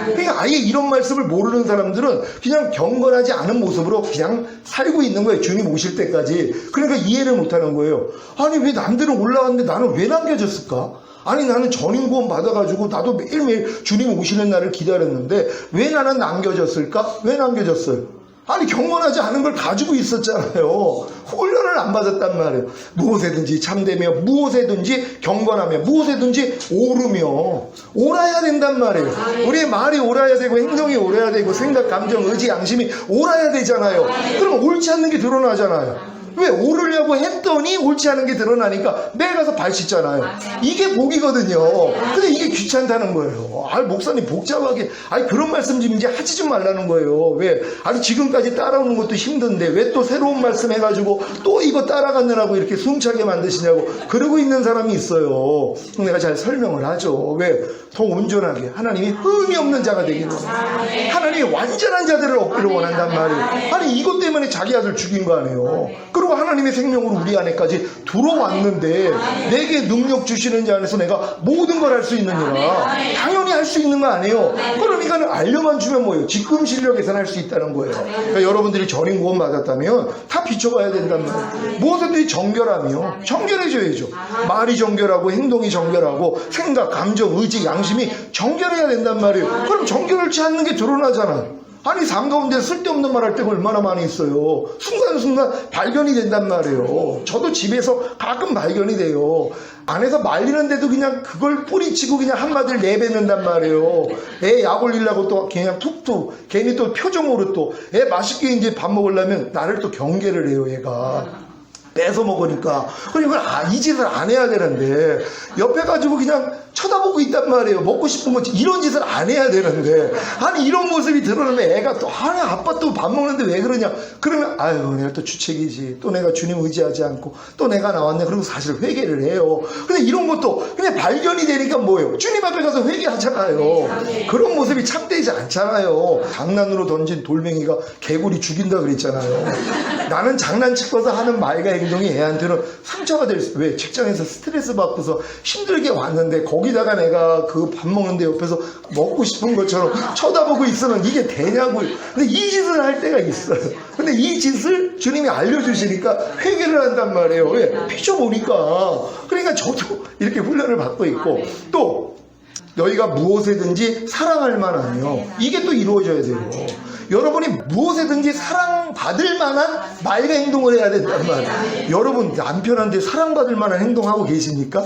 그러니까 아예 이런 말씀을 모르는 사람들은 그냥 경건하지 않은 모습으로 그냥 살고 있는 거예요. 주님 오실 때까지. 그러니까 이해를 못하는 거예요. 아니 왜 남들은 올라갔는데 나는 왜 남겨졌을까? 아니 나는 전임 구원 받아가지고 나도 매일매일 주님 오시는 날을 기다렸는데 왜 나는 남겨졌을까? 왜 남겨졌어요? 아니 경건하지 않은 걸 가지고 있었잖아요. 훈련을 안 받았단 말이에요. 무엇에든지 참되며 무엇에든지 경건하며 무엇에든지 오르며 옳아야 된단 말이에요. 우리의 말이 옳아야 되고 행동이 옳아야 되고 생각, 감정, 의지, 양심이 옳아야 되잖아요. 그럼 옳지 않는 게 드러나잖아요. 왜? 오르려고 했더니 옳지 않은 게 드러나니까 매일 가서 발 씻잖아요. 이게 복이거든요. 근데 이게 귀찮다는 거예요. 목사님 복잡하게 그런 말씀 좀 이제 하지 좀 말라는 거예요. 왜? 지금까지 따라오는 것도 힘든데 왜 또 새로운 말씀 해가지고 또 이거 따라가느라고 이렇게 숨차게 만드시냐고 그러고 있는 사람이 있어요. 내가 잘 설명을 하죠. 왜? 더 온전하게 하나님이 흠이 없는 자가 되기를 원해요. 하나님이 완전한 자들을 얻기를 원한단 말이에요. 아니 이것 때문에 자기 아들 죽인 거 아니에요. 그리고 하나님의 생명으로 우리 안에까지 들어왔는데 내게 능력 주시는 자 안에서 내가 모든 걸 할 수 있느니라. 당연히 할 수 있는 거 아니에요. 그러니까 알려만 주면 뭐예요? 지금 실력에서는 할 수 있다는 거예요. 그러니까 여러분들이 전임 구원 받았다면 다 비춰봐야 된단 말이에요. 무엇이든지 정결하며 정결해져야죠. 말이 정결하고 행동이 정결하고 생각, 감정, 의지, 양심이 정결해야 된단 말이에요. 그럼 정결하지 않는 게 드러나잖아요. 아니 삶 가운데 쓸데없는 말 할 때가 얼마나 많이 있어요. 순간순간 발견이 된단 말이에요. 저도 집에서 가끔 발견이 돼요. 안에서 말리는데도 그냥 그걸 뿌리치고 그냥 한마디를 내뱉는단 말이에요. 애 약 올리려고 또 그냥 툭툭 괜히 또 표정으로 또 애 맛있게 이제 밥 먹으려면 나를 또 경계를 해요. 얘가 뺏어 먹으니까. 그러니까 이 짓을 안 해야 되는데 옆에 가지고 그냥 쳐다보고 있단 말이에요. 먹고 싶은 거 이런 짓을 안 해야 되는데 아니 이런 모습이 드러나면 애가 또 아빠 또 밥 먹는데 왜 그러냐 그러면 내가 또 주책이지 또 내가 주님 의지하지 않고 또 내가 나왔네 그리고 사실 회개를 해요. 근데 이런 것도 그냥 발견이 되니까 뭐예요? 주님 앞에 가서 회개하잖아요. 그런 모습이 참되지 않잖아요. 장난으로 던진 돌멩이가 개구리 죽인다 그랬잖아요. 나는 장난치고서 하는 말과 행동이 애한테는 상처가 될 수. 왜? 직장에서 스트레스 받고서 힘들게 왔는데 거기다가 내가 그 밥 먹는데 옆에서 먹고 싶은 것처럼 쳐다보고 있으면 이게 되냐고요. 근데 이 짓을 할 때가 있어요. 근데 이 짓을 주님이 알려주시니까 회개를 한단 말이에요. 왜? 비춰보니까. 그러니까 저도 이렇게 훈련을 받고 있고 또 너희가 무엇에든지 사랑할 만하며 이게 또 이루어져야 돼요. 여러분이 무엇에든지 사랑받을 만한 말과 행동을 해야 된단 말이에요. 여러분 남편한테 사랑받을 만한 행동하고 계십니까?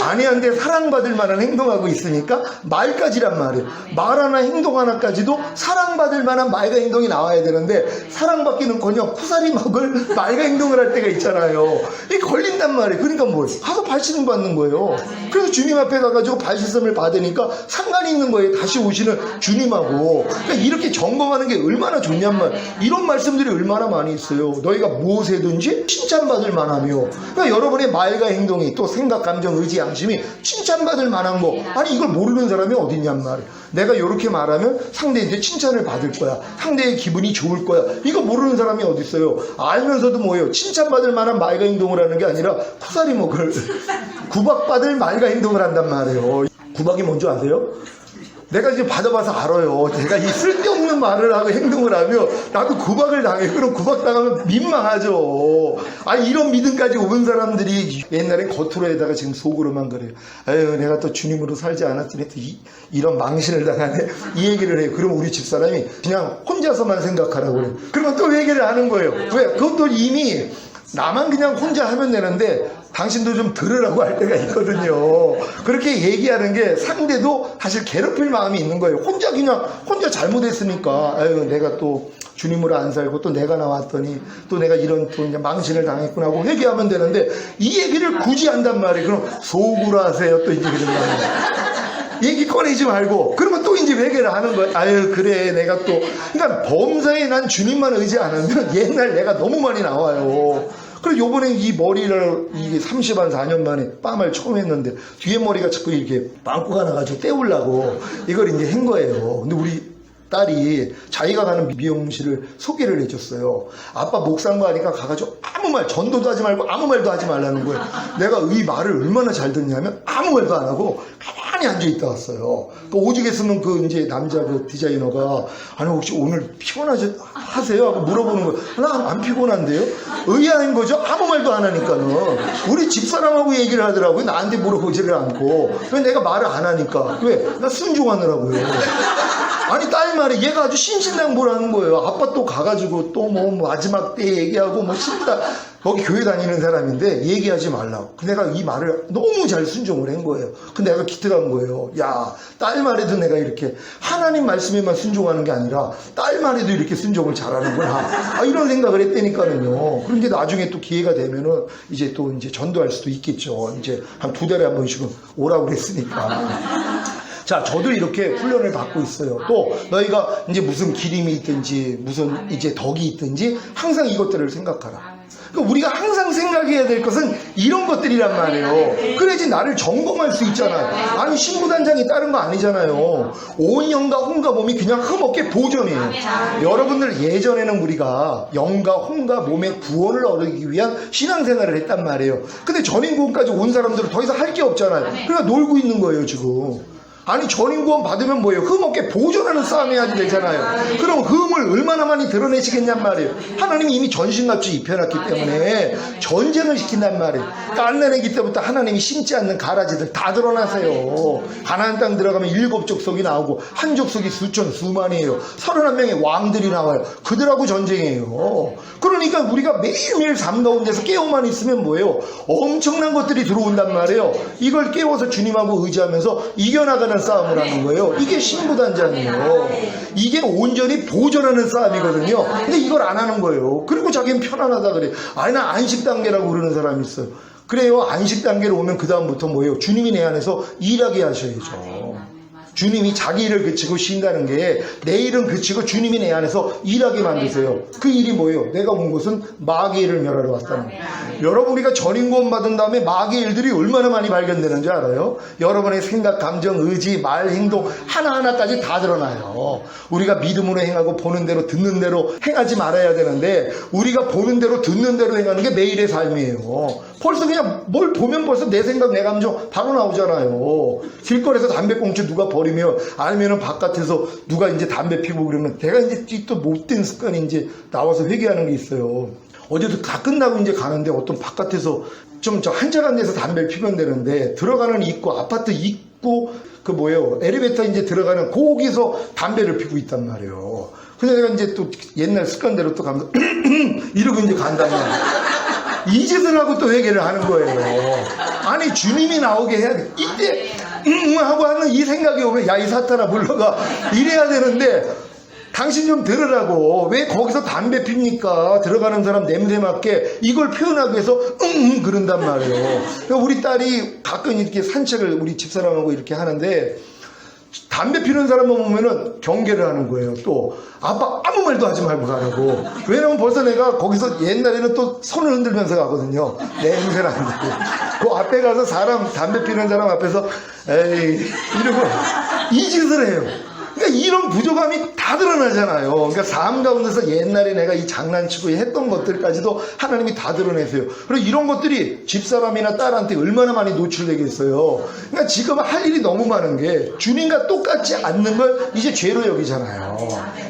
아내한테 사랑받을 만한 행동하고 있으니까 말까지란 말이에요. 말 하나 행동 하나까지도 사랑받을 만한 말과 행동이 나와야 되는데 사랑받기는커녕 쿠사리 먹을 말과 행동을 할 때가 있잖아요. 이게 걸린단 말이에요. 그러니까 뭐예요? 가서 발씻음 받는 거예요. 그래서 주님 앞에 가가지고 발씻음을 받으니까 상관이 있는 거예요. 다시 오시는 주님하고. 그러니까 이렇게 점검하는 게 얼마나 좋냔 말이에요. 이런 말씀들이 얼마나 많이 있어요. 너희가 무엇에든지 칭찬받을 만하며. 그러니까 여러분의 말과 행동이 또 생각, 감정, 의지, 양심이 칭찬받을 만한 거. 아니 이걸 모르는 사람이 어디 있냔 말이에요. 내가 이렇게 말하면 상대한테 칭찬을 받을 거야. 상대의 기분이 좋을 거야. 이거 모르는 사람이 어디 있어요. 알면서도 뭐예요? 칭찬받을 만한 말과 행동을 하는 게 아니라 쿠사리 먹을 구박받을 말과 행동을 한단 말이에요. 구박이 뭔지 아세요? 내가 이제 받아봐서 알아요. 내가 이 쓸데없는 말을 하고 행동을 하면 나도 구박을 당해. 그럼 구박당하면 민망하죠. 이런 믿음까지 온 사람들이 옛날엔 겉으로 해다가 지금 속으로만 그래요. 내가 또 주님으로 살지 않았더니 또 이런 망신을 당하네. 이 얘기를 해요. 그럼 우리 집사람이 그냥 혼자서만 생각하라고 그래요. 그러면 또 얘기를 하는 거예요. 왜? 그것도 이미 나만 그냥 혼자 하면 되는데 당신도 좀 들으라고 할 때가 있거든요. 그렇게 얘기하는 게 상대도 사실 괴롭힐 마음이 있는 거예요. 혼자 잘못했으니까 내가 또 주님으로 안 살고 또 내가 나왔더니 또 내가 이런 또 이제 망신을 당했구나 하고 회개하면 되는데 이 얘기를 굳이 한단 말이에요. 그럼 속으로 하세요. 또 이제 그런 거예요. 얘기 꺼내지 말고 그러면 또 이제 회개를 하는 거예요. 그래 내가 또 그러니까 범사에 난 주님만 의지 안 하면 옛날 내가 너무 많이 나와요. 그리고 요번에 이 머리를 이게 30한 4년 만에 빰을 처음 했는데 뒤에 머리가 자꾸 이렇게 빵꾸가 나가지고 떼우려고 이걸 이제 한 거예요. 근데 우리 딸이 자기가 가는 미용실을 소개를 해줬어요. 아빠 목상거 하니까 가가지고 아무 말, 전도도 하지 말고 아무 말도 하지 말라는 거예요. 내가 이 말을 얼마나 잘 듣냐면 아무 말도 안 하고 가만히 앉아있다 왔어요. 그 오직에 쓰는 그 이제 남자 그 디자이너가 아니 혹시 오늘 피곤하세요? 하고 물어보는 거예요. 나 안 피곤한데요? 의아한 거죠? 아무 말도 안 하니까는. 우리 집사람하고 얘기를 하더라고요. 나한테 물어보지를 않고. 왜 내가 말을 안 하니까? 왜? 나 순종하느라고요. 아니 딸 말에 얘가 아주 신신당부라는 거예요. 아빠 또 가가지고 또 뭐 마지막 때 얘기하고 뭐 신다 거기 교회 다니는 사람인데 얘기하지 말라고. 내가 이 말을 너무 잘 순종을 한 거예요. 근데 내가 기특한 거예요. 야, 딸 말에도 내가 이렇게 하나님 말씀에만 순종하는 게 아니라 딸 말에도 이렇게 순종을 잘하는구나. 이런 생각을 했다니까는요. 그런데 나중에 또 기회가 되면은 이제 또 이제 전도할 수도 있겠죠. 이제 한 2달에 한 번씩은 오라고 그랬으니까. 자, 저도 이렇게 훈련을 받고 있어요. 또 너희가 이제 무슨 기림이 있든지 무슨 이제 덕이 있든지 항상 이것들을 생각하라. 그러니까 우리가 항상 생각해야 될 것은 이런 것들이란 말이에요. 그래야지 나를 점검할 수 있잖아요. 아니 신부단장이 다른 거 아니잖아요. 온 영과 혼과 몸이 그냥 흠없게 보존이에요. 여러분들 예전에는 우리가 영과 혼과 몸의 구원을 얻기 위한 신앙생활을 했단 말이에요. 근데 전인구원까지 온 사람들은 더 이상 할 게 없잖아요. 그러니까 놀고 있는 거예요 지금. 아니 전인구원 받으면 뭐예요? 흠없게 보존하는 싸움 해야지 되잖아요. 그럼 흠을 얼마나 많이 드러내시겠냔 말이에요. 하나님이 이미 전신갑주 입혀놨기 때문에 전쟁을 시킨단 말이에요. 깐난애기 때부터 하나님이 심지 않는 가라지들 다 드러나세요. 가나안 땅 들어가면 7족속이 나오고 한 족속이 수천 수만이에요. 31명의 왕들이 나와요. 그들하고 전쟁이에요. 그러니까 우리가 매일매일 삶 가운데서 깨어만 있으면 뭐예요? 엄청난 것들이 들어온단 말이에요. 이걸 깨워서 주님하고 의지하면서 이겨나가는 싸움을 하는 거예요. 이게 신부단장이에요. 이게 온전히 보존하는 싸움이거든요. 근데 이걸 안 하는 거예요. 그리고 자기는 편안하다 그래. 아니 나 안식단계라고 그러는 사람이 있어요. 그래요. 안식단계로 오면 그 다음부터 뭐예요? 주님이 내 안에서 일하게 하셔야죠. 주님이 자기 일을 그치고 쉰다는 게 내 일은 그치고 주님이 내 안에서 일하게 만드세요. 그 일이 뭐예요? 내가 온 것은 마귀의 일을 멸하러 왔다는 거예요. 여러분 우리가 전인구원 받은 다음에 마귀의 일들이 얼마나 많이 발견되는지 알아요? 여러분의 생각, 감정, 의지, 말, 행동 하나하나까지 다 드러나요. 우리가 믿음으로 행하고 보는 대로 듣는 대로 행하지 말아야 되는데 우리가 보는 대로 듣는 대로 행하는 게 매일의 삶이에요. 벌써 그냥 뭘 보면 벌써 내 생각, 내 감정 바로 나오잖아요. 길거리에서 담배꽁초 누가 버리면 아니면은 바깥에서 누가 이제 담배 피고 그러면 내가 이제 또 못된 습관이 이제 나와서 회개하는 게 있어요. 어제도 다 끝나고 이제 가는데 어떤 바깥에서 좀 저 한자간 데서 담배를 피면 되는데 들어가는 입구, 아파트 입구 그 뭐예요? 엘리베이터 이제 들어가는 거기서 담배를 피고 있단 말이에요. 근데 내가 이제 또 옛날 습관대로 또 가면서 이러고 이제 간단 말이에요. 이 짓을 하고 또 회개를 하는 거예요. 아니 주님이 나오게 해야 돼. 이때 하고 하는 이 생각이 오면 야 이 사탄아 물러가 이래야 되는데 당신 좀 들으라고. 왜 거기서 담배 핍니까? 들어가는 사람 냄새 맡게 이걸 표현하기 위해서 그런단 말이에요. 그러니까 우리 딸이 가끔 이렇게 산책을 우리 집사람하고 이렇게 하는데 담배 피는 사람만 보면은 경계를 하는 거예요. 또 아빠 아무 말도 하지 말고 가라고. 왜냐면 벌써 내가 거기서 옛날에는 또 손을 흔들면서 가거든요. 냄새를 안 나고. 그 앞에 가서 사람 담배 피는 사람 앞에서 에이 이러고 이 짓을 해요. 그러니까 이런 부족함이 다 드러나잖아요. 그러니까 삶 가운데서 옛날에 내가 이 장난치고 했던 것들까지도 하나님이 다 드러내세요. 그리고 이런 것들이 집사람이나 딸한테 얼마나 많이 노출되겠어요. 그러니까 지금 할 일이 너무 많은 게 주님과 똑같지 않는 걸 이제 죄로 여기잖아요.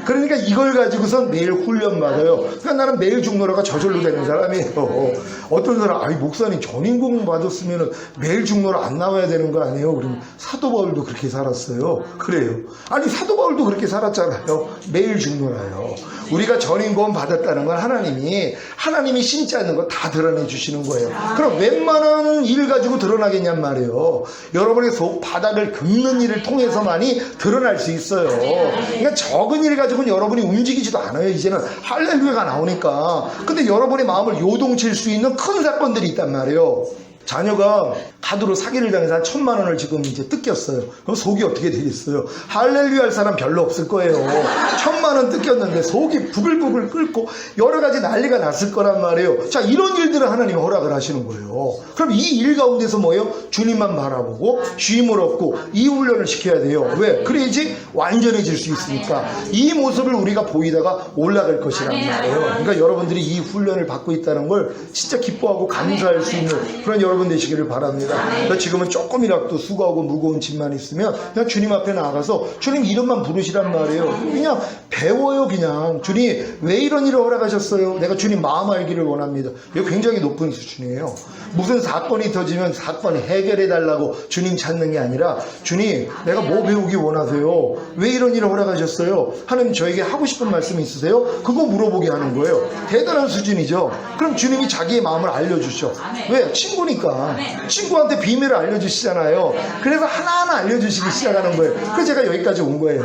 그러니까 이걸 가지고선 매일 훈련받아요. 그러니까 나는 매일 죽노라가 저절로 되는 사람이에요. 어떤 사람, 아이 목사님 전인공 받았으면 매일 죽노라 안 나와야 되는 거 아니에요? 그러면 사도 바울도 그렇게 살았어요. 그래요. 아니 사도 바울도 그렇게 살았잖아요. 매일 죽노라요. 우리가 전인구원 받았다는 건 하나님이 심지 않는 거 다 드러내 주시는 거예요. 그럼 웬만한 일 가지고 드러나겠냔 말이에요. 여러분의 속 바닥을 긁는 일을 통해서만이 드러날 수 있어요. 그러니까 적은 일 가지고는 여러분이 움직이지도 않아요. 이제는 할렐루야가 나오니까. 근데 여러분의 마음을 요동칠 수 있는 큰 사건들이 있단 말이에요. 자녀가 카드로 사기를 당해서 한 1,000만 원을 지금 이제 뜯겼어요. 그럼 속이 어떻게 되겠어요? 할렐루야 할 사람 별로 없을 거예요. 1,000만 원 뜯겼는데 속이 부글부글 끓고 여러 가지 난리가 났을 거란 말이에요. 자, 이런 일들을 하나님이 허락을 하시는 거예요. 그럼 이 일 가운데서 뭐예요? 주님만 바라보고 쉼을 얻고 이 훈련을 시켜야 돼요. 왜? 그래야지 완전해질 수 있으니까. 이 모습을 우리가 보이다가 올라갈 것이란 말이에요. 그러니까 여러분들이 이 훈련을 받고 있다는 걸 진짜 기뻐하고 감사할 수 있는 그런 여러분 되시기를 바랍니다. 그러니까 지금은 조금이라도 수고하고 무거운 짐만 있으면 그냥 주님 앞에 나가서 주님 이름만 부르시란 말이에요. 그냥 배워요. 그냥 주님 왜 이런 일을 허락하셨어요? 내가 주님 마음 알기를 원합니다. 이거 굉장히 높은 수준이에요. 무슨 사건이 터지면 사건 해결해 달라고 주님 찾는 게 아니라 주님 내가 뭐 배우기 원하세요? 왜 이런 일을 허락하셨어요? 하나님 저에게 하고 싶은 말씀이 있으세요? 그거 물어보게 하는 거예요. 대단한 수준이죠. 그럼 주님이 자기의 마음을 알려주셔. 왜? 친구니까. 친구한테 비밀을 알려주시잖아요. 그래서 하나하나 알려주시기 시작하는 거예요. 그래서 제가 여기까지 온 거예요.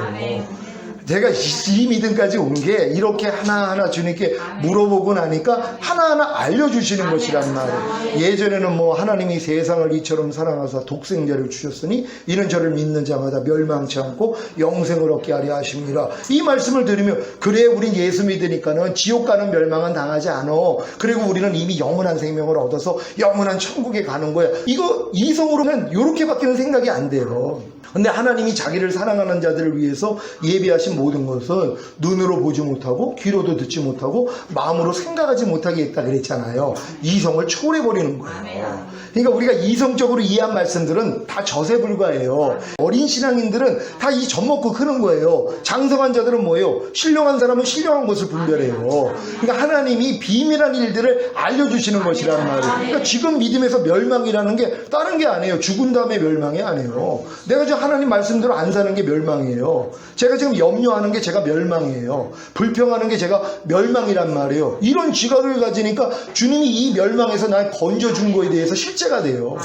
제가 이 믿음까지 온 게 이렇게 하나하나 주님께 물어보고 나니까 하나하나 알려주시는 것이란 말이에요. 예전에는 뭐 하나님이 세상을 이처럼 사랑하사 독생자를 주셨으니 이는 저를 믿는 자마다 멸망치 않고 영생을 얻게 하려 하십니다. 이 말씀을 들으면 그래 우린 예수 믿으니까는 지옥 가는 멸망은 당하지 않아. 그리고 우리는 이미 영원한 생명을 얻어서 영원한 천국에 가는 거야. 이거 이성으로는 이렇게밖에는 생각이 안 돼요. 근데 하나님이 자기를 사랑하는 자들을 위해서 예비하신 모든 것은 눈으로 보지 못하고 귀로도 듣지 못하고 마음으로 생각하지 못하게 했다 그랬잖아요. 이성을 초월해버리는 거예요. 그러니까 우리가 이성적으로 이해한 말씀들은 다 젖에 불과해요. 어린 신앙인들은 다 이 젖 먹고 크는 거예요. 장성한 자들은 뭐예요? 신령한 사람은 신령한 것을 분별해요. 그러니까 하나님이 비밀한 일들을 알려주시는 것이란 말이에요. 그러니까 지금 믿음에서 멸망이라는 게 다른 게 아니에요. 죽은 다음에 멸망이 아니에요. 내가 지금 하나님 말씀대로 안 사는 게 멸망이에요. 제가 지금 염려하는 게 제가 멸망이에요. 불평하는 게 제가 멸망이란 말이에요. 이런 지각을 가지니까 주님이 이 멸망에서 날 건져준 거에 대해서 실제가 돼요.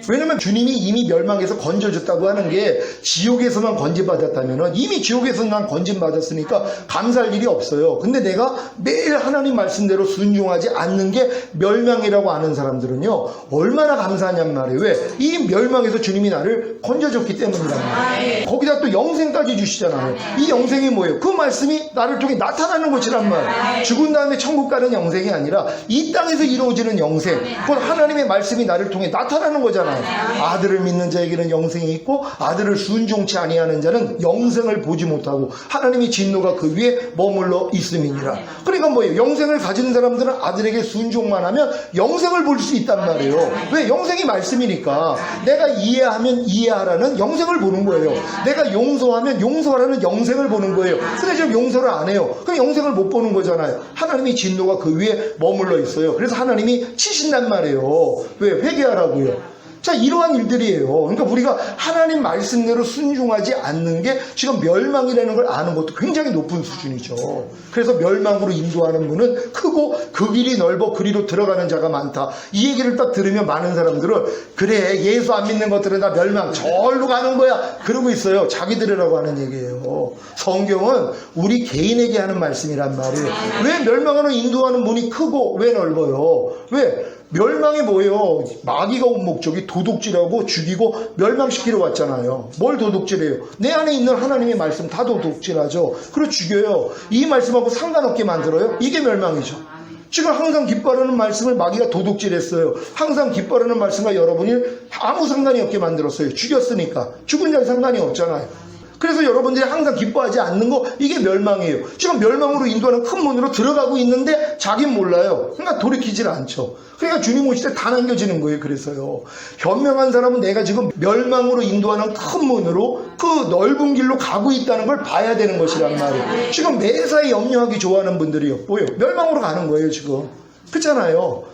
왜냐면 주님이 이미 멸망에서 건져줬다고 하는 게 지옥에서만 건진받았다면 이미 지옥에서 난 건진받았으니까 감사할 일이 없어요. 근데 내가 매일 하나님 말씀대로 순종하지 않는 게 멸망이라고 아는 사람들은요 얼마나 감사하냔 말이에요. 왜? 이 멸망에서 주님이 나를 건져줬기 때문이란 말이에요. 거기다 또 영생까지 주시잖아요. 이 영생이 뭐예요? 그 말씀이 나를 통해 나타나는 것이란 말이에요. 죽은 다음에 천국 가는 영생이 아니라 이 땅에서 이루어지는 영생, 그건 하나님의 말씀이 나를 통해 나타나는 거잖아요. 아들을 믿는 자에게는 영생이 있고 아들을 순종치 아니하는 자는 영생을 보지 못하고 하나님의 진노가 그 위에 머물러 있음이니라. 그러니까 뭐예요? 영생을 가진 사람들은 아들에게 순종만 하면 영생을 볼 수 있단 말이에요. 왜? 영생이 말씀이니까. 내가 이해하면 이해하라는 영생을 보는 거예요. 내가 용서하면 용서하라는 영생을 보는 거예요. 근데 지금 용서를 안 해요. 그럼 영생을 못 보는 거잖아요. 하나님의 진노가 그 위에 머물러 있어요. 그래서 하나님이 치신단 말이에요. 왜? 회개하라고요. 자, 이러한 일들이에요. 그러니까 우리가 하나님 말씀대로 순종하지 않는 게 지금 멸망이라는 걸 아는 것도 굉장히 높은 수준이죠. 그래서 멸망으로 인도하는 문은 크고 그 길이 넓어 그리로 들어가는 자가 많다. 이 얘기를 딱 들으면 많은 사람들은 그래 예수 안 믿는 것들은 다 멸망 절로 가는 거야 그러고 있어요. 자기들이라고 하는 얘기예요. 성경은 우리 개인에게 하는 말씀이란 말이에요. 왜 멸망으로 인도하는 문이 크고 왜 넓어요? 왜? 멸망이 뭐예요? 마귀가 온 목적이 도둑질하고 죽이고 멸망시키러 왔잖아요. 뭘 도둑질해요? 내 안에 있는 하나님의 말씀 다 도둑질하죠. 그리고 죽여요. 이 말씀하고 상관없게 만들어요? 이게 멸망이죠. 지금 항상 기뻐하는 말씀을 마귀가 도둑질했어요. 항상 기뻐하는 말씀과 여러분이 아무 상관이 없게 만들었어요. 죽였으니까. 죽은 자는 상관이 없잖아요. 그래서 여러분들이 항상 기뻐하지 않는 거 이게 멸망이에요. 지금 멸망으로 인도하는 큰 문으로 들어가고 있는데 자긴 몰라요. 그러니까 돌이키질 않죠. 그러니까 주님 오실 때 다 남겨지는 거예요. 그래서요. 현명한 사람은 내가 지금 멸망으로 인도하는 큰 문으로 그 넓은 길로 가고 있다는 걸 봐야 되는 것이란 말이에요. 지금 매사에 염려하기 좋아하는 분들이요. 뭐예요? 멸망으로 가는 거예요. 지금. 그렇잖아요.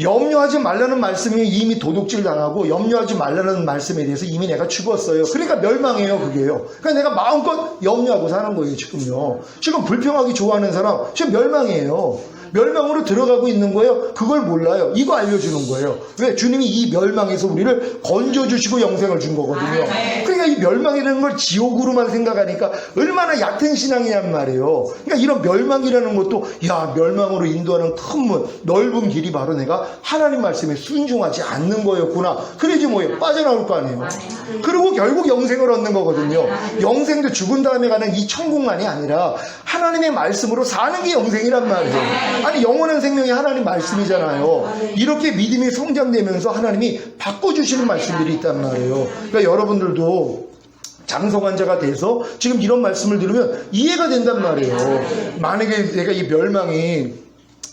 염려하지 말라는 말씀이 이미 도둑질 당하고 염려하지 말라는 말씀에 대해서 이미 내가 죽었어요. 그러니까 멸망이에요. 그게요. 그러니까 내가 마음껏 염려하고 사는 거예요. 지금요. 지금 불평하기 좋아하는 사람 지금 멸망이에요. 멸망으로 들어가고 있는 거예요. 그걸 몰라요. 이거 알려주는 거예요. 왜? 주님이 이 멸망에서 우리를 건져주시고 영생을 준 거거든요. 그러니까 이 멸망이라는 걸 지옥으로만 생각하니까 얼마나 얕은 신앙이란 말이에요. 그러니까 이런 멸망이라는 것도 야, 멸망으로 인도하는 큰 문, 넓은 길이 바로 내가 하나님 말씀에 순종하지 않는 거였구나. 그래야지 뭐예요? 빠져나올 거 아니에요. 그리고 결국 영생을 얻는 거거든요. 영생도 죽은 다음에 가는 이 천국만이 아니라 하나님의 말씀으로 사는 게 영생이란 말이에요. 아니, 영원한 생명이 하나님 말씀이잖아요. 이렇게 믿음이 성장되면서 하나님이 바꿔주시는 말씀들이 있단 말이에요. 그러니까 여러분들도 장성한 자가 돼서 지금 이런 말씀을 들으면 이해가 된단 말이에요. 만약에 내가 이 멸망이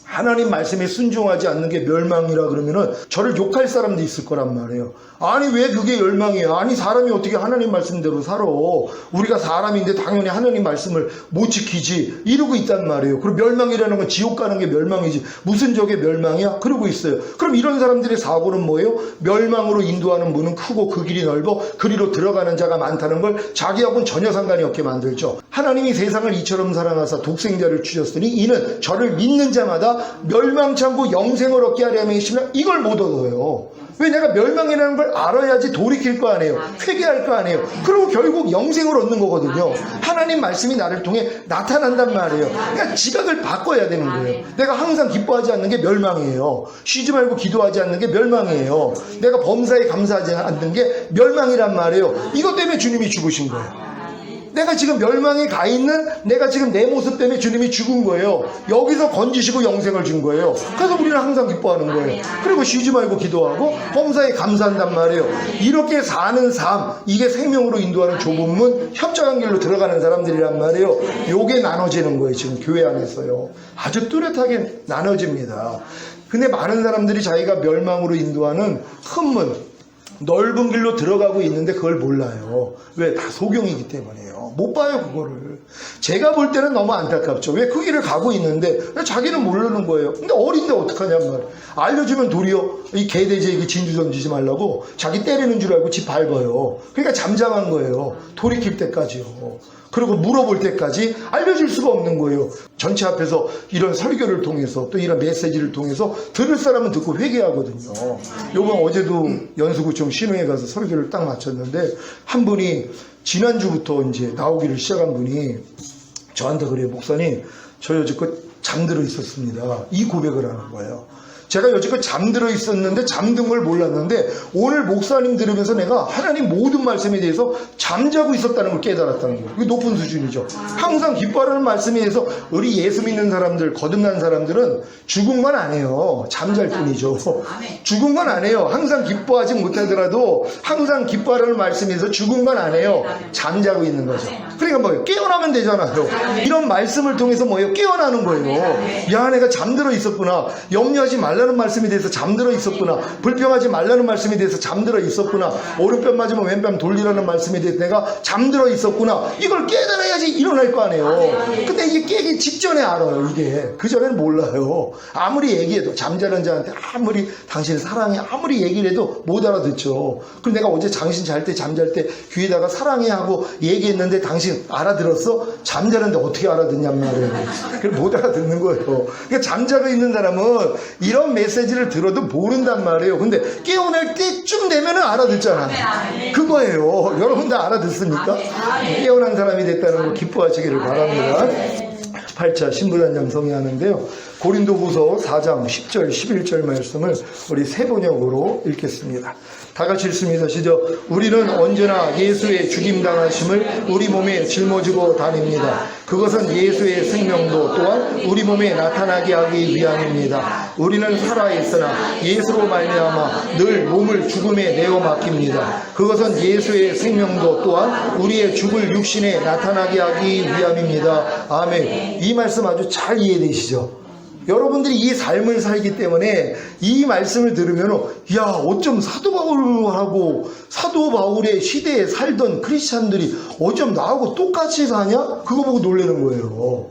하나님 말씀에 순종하지 않는 게 멸망이라 그러면은 저를 욕할 사람도 있을 거란 말이에요. 아니, 왜 그게 멸망이야? 아니, 사람이 어떻게 하나님 말씀대로 살아? 우리가 사람인데 당연히 하나님 말씀을 못 지키지. 이러고 있단 말이에요. 그럼 멸망이라는 건 지옥 가는 게 멸망이지. 무슨 저게 멸망이야? 그러고 있어요. 그럼 이런 사람들의 사고는 뭐예요? 멸망으로 인도하는 문은 크고 그 길이 넓어 그리로 들어가는 자가 많다는 걸 자기하고는 전혀 상관이 없게 만들죠. 하나님이 세상을 이처럼 사랑하사 독생자를 주셨으니 이는 저를 믿는 자마다 멸망치 않고 영생을 얻게 하려 함이시면 이걸 못 얻어요. 왜? 내가 멸망이라는 걸 알아야지 돌이킬 거 아니에요. 회개할 거 아니에요. 그리고 결국 영생을 얻는 거거든요. 하나님 말씀이 나를 통해 나타난단 말이에요. 그러니까 지각을 바꿔야 되는 거예요. 내가 항상 기뻐하지 않는 게 멸망이에요. 쉬지 말고 기도하지 않는 게 멸망이에요. 내가 범사에 감사하지 않는 게 멸망이란 말이에요. 이것 때문에 주님이 죽으신 거예요. 내가 지금 멸망에 가 있는 내가 지금 내 모습 때문에 주님이 죽은 거예요. 여기서 건지시고 영생을 준 거예요. 그래서 우리는 항상 기뻐하는 거예요. 그리고 쉬지 말고 기도하고 범사에 감사한단 말이에요. 이렇게 사는 삶, 이게 생명으로 인도하는 좁은 문, 협착한 길로 들어가는 사람들이란 말이에요. 요게 나눠지는 거예요. 지금 교회 안에서요. 아주 뚜렷하게 나눠집니다. 근데 많은 사람들이 자기가 멸망으로 인도하는 큰 문, 넓은 길로 들어가고 있는데 그걸 몰라요. 왜? 다 소경이기 때문이에요. 못 봐요, 그거를. 제가 볼 때는 너무 안타깝죠. 왜? 그 길을 가고 있는데 자기는 모르는 거예요. 근데 어린데 어떡하냔 말이에요. 알려주면 도리어 이 개돼지에게 진주 던지지 말라고 자기 때리는 줄 알고 집 밟아요. 그러니까 잠잠한 거예요. 돌이킬 때까지요. 그리고 물어볼 때까지 알려줄 수가 없는 거예요. 전체 앞에서 이런 설교를 통해서 또 이런 메시지를 통해서 들을 사람은 듣고 회개하거든요. 요번 어제도 연수구청 신흥에 가서 설교를 딱 마쳤는데 한 분이 지난주부터 이제 나오기를 시작한 분이 저한테 그래요. 목사님, 저 여지껏 잠들어 있었습니다. 이 고백을 하는 거예요. 제가 여지껏 잠들어 있었는데 잠든 걸 몰랐는데 오늘 목사님 들으면서 내가 하나님 모든 말씀에 대해서 잠자고 있었다는 걸 깨달았다는 거예요. 이게 높은 수준이죠. 항상 기뻐하라는 말씀에 대해서 우리 예수 믿는 사람들, 거듭난 사람들은 죽은 건 아니에요. 잠잘 뿐이죠. 죽은 건 아니에요. 항상 기뻐하지 못하더라도 항상 기뻐하라는 말씀에 대해서 죽은 건 아니에요. 잠자고 있는 거죠. 그러니까 뭐예요? 깨어나면 되잖아요. 이런 말씀을 통해서 뭐예요? 깨어나는 거예요. 야, 내가 잠들어 있었구나. 염려하지 말라는 말씀에 대해서 잠들어 있었구나. 불평하지 말라는 말씀에 대해서 잠들어 있었구나. 오른편 맞으면 왼편 돌리라는 말씀에 대해서 내가 잠들어 있었구나. 이걸 깨달아야지 일어날 거 아니에요. 근데 이게 깨기 직전에 알아요. 이게 그전에는 몰라요. 아무리 얘기해도 잠자는 자한테 아무리 당신을 사랑해 아무리 얘기를 해도 못 알아듣죠. 그럼 내가 어제 당신 잘 때 잠잘 때 귀에다가 사랑해 하고 얘기했는데 당신 알아들었어? 잠자는데 어떻게 알아듣냔 말이에요. 그걸 못 알아듣는 거예요. 그러니까 잠자고 있는 사람은 이런 메시지를 들어도 모른단 말이에요. 근데 깨어날 때쯤 되면은 알아듣잖아. 그거예요. 여러분 다 알아듣습니까? 깨어난 사람이 됐다는 거 기뻐하시기를 바랍니다. 8차 신부단장 성의하는데요. 고린도후서 4장 10절 11절 말씀을 우리 세 번역으로 읽겠습니다. 다 같이 읽습니다. 시작. 우리는 언제나 예수의 죽임당하심을 우리 몸에 짊어지고 다닙니다. 그것은 예수의 생명도 또한 우리 몸에 나타나게 하기 위함입니다. 우리는 살아있으나 예수로 말미암아 늘 몸을 죽음에 내어 맡깁니다. 그것은 예수의 생명도 또한 우리의 죽을 육신에 나타나게 하기 위함입니다. 아멘. 이 말씀 아주 잘 이해되시죠? 여러분들이 이 삶을 살기 때문에 이 말씀을 들으면 야, 어쩜 사도 바울하고 사도 바울의 시대에 살던 크리스찬들이 어쩜 나하고 똑같이 사냐? 그거 보고 놀라는 거예요.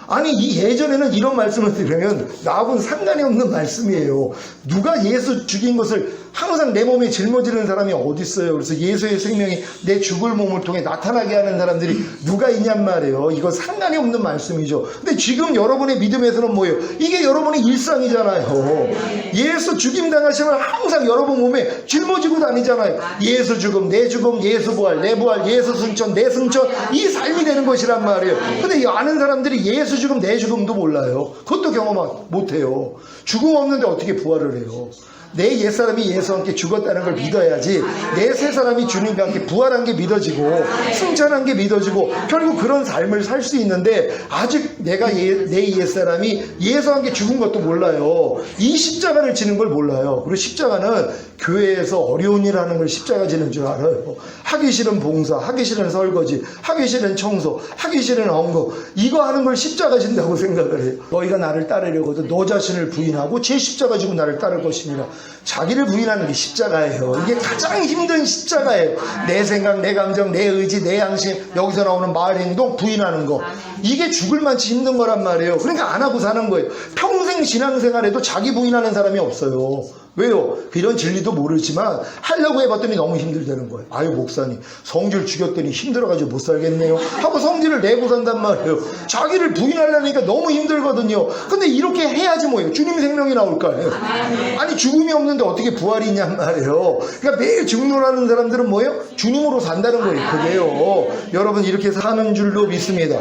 아니, 예전에는 이런 말씀을 들으면 나하고는 상관이 없는 말씀이에요. 누가 예수 죽인 것을 항상 내 몸에 짊어지는 사람이 어디 있어요? 그래서 예수의 생명이 내 죽을 몸을 통해 나타나게 하는 사람들이 누가 있냔 말이에요. 이거 상관이 없는 말씀이죠. 근데 지금 여러분의 믿음에서는 뭐예요? 이게 여러분의 일상이잖아요. 예수 죽임 당하시면 항상 여러분 몸에 짊어지고 다니잖아요. 예수 죽음, 내 죽음, 예수 부활, 내 부활, 예수 승천, 내 승천, 이 삶이 되는 것이란 말이에요. 근데 이 아는 사람들이 예수 죽음, 내 죽음도 몰라요. 그것도 경험 못해요. 죽음 없는데 어떻게 부활을 해요? 내 옛사람이 예수와 함께 죽었다는 걸 믿어야지 내 새사람이 주님과 함께 부활한 게 믿어지고 승천한 게 믿어지고 결국 그런 삶을 살 수 있는데 아직 내가 내 옛사람이 예수와 함께 죽은 것도 몰라요. 이 십자가를 지는 걸 몰라요. 그리고 십자가는 교회에서 어려운 일 하는 걸 십자가 지는 줄 알아요. 하기 싫은 봉사, 하기 싫은 설거지, 하기 싫은 청소, 하기 싫은 언급, 이거 하는 걸 십자가 진다고 생각을 해요. 너희가 나를 따르려거든 너 자신을 부인하고 제 십자가 지고 나를 따를 것이니라. 자기를 부인하는 게 십자가예요. 이게 가장 힘든 십자가예요. 내 생각, 내 감정, 내 의지, 내 양심, 여기서 나오는 말, 행동 부인하는 거, 이게 죽을 만치 힘든 거란 말이에요. 그러니까 안 하고 사는 거예요. 평생 신앙생활에도 자기 부인하는 사람이 없어요. 왜요? 이런 진리도 모르지만 하려고 해봤더니 너무 힘들다는 거예요. 아유 목사님 성질 죽였더니 힘들어가지고 못 살겠네요 하고 성질을 내고 산단 말이에요. 자기를 부인하려니까 너무 힘들거든요. 근데 이렇게 해야지 뭐예요? 주님 생명이 나올 거 아니에요. 아니 죽음이 없는데 어떻게 부활이 있냔 말이에요. 그러니까 매일 증론하는 사람들은 뭐예요? 주님으로 산다는 거예요. 그게요. 여러분 이렇게 사는 줄로 믿습니다.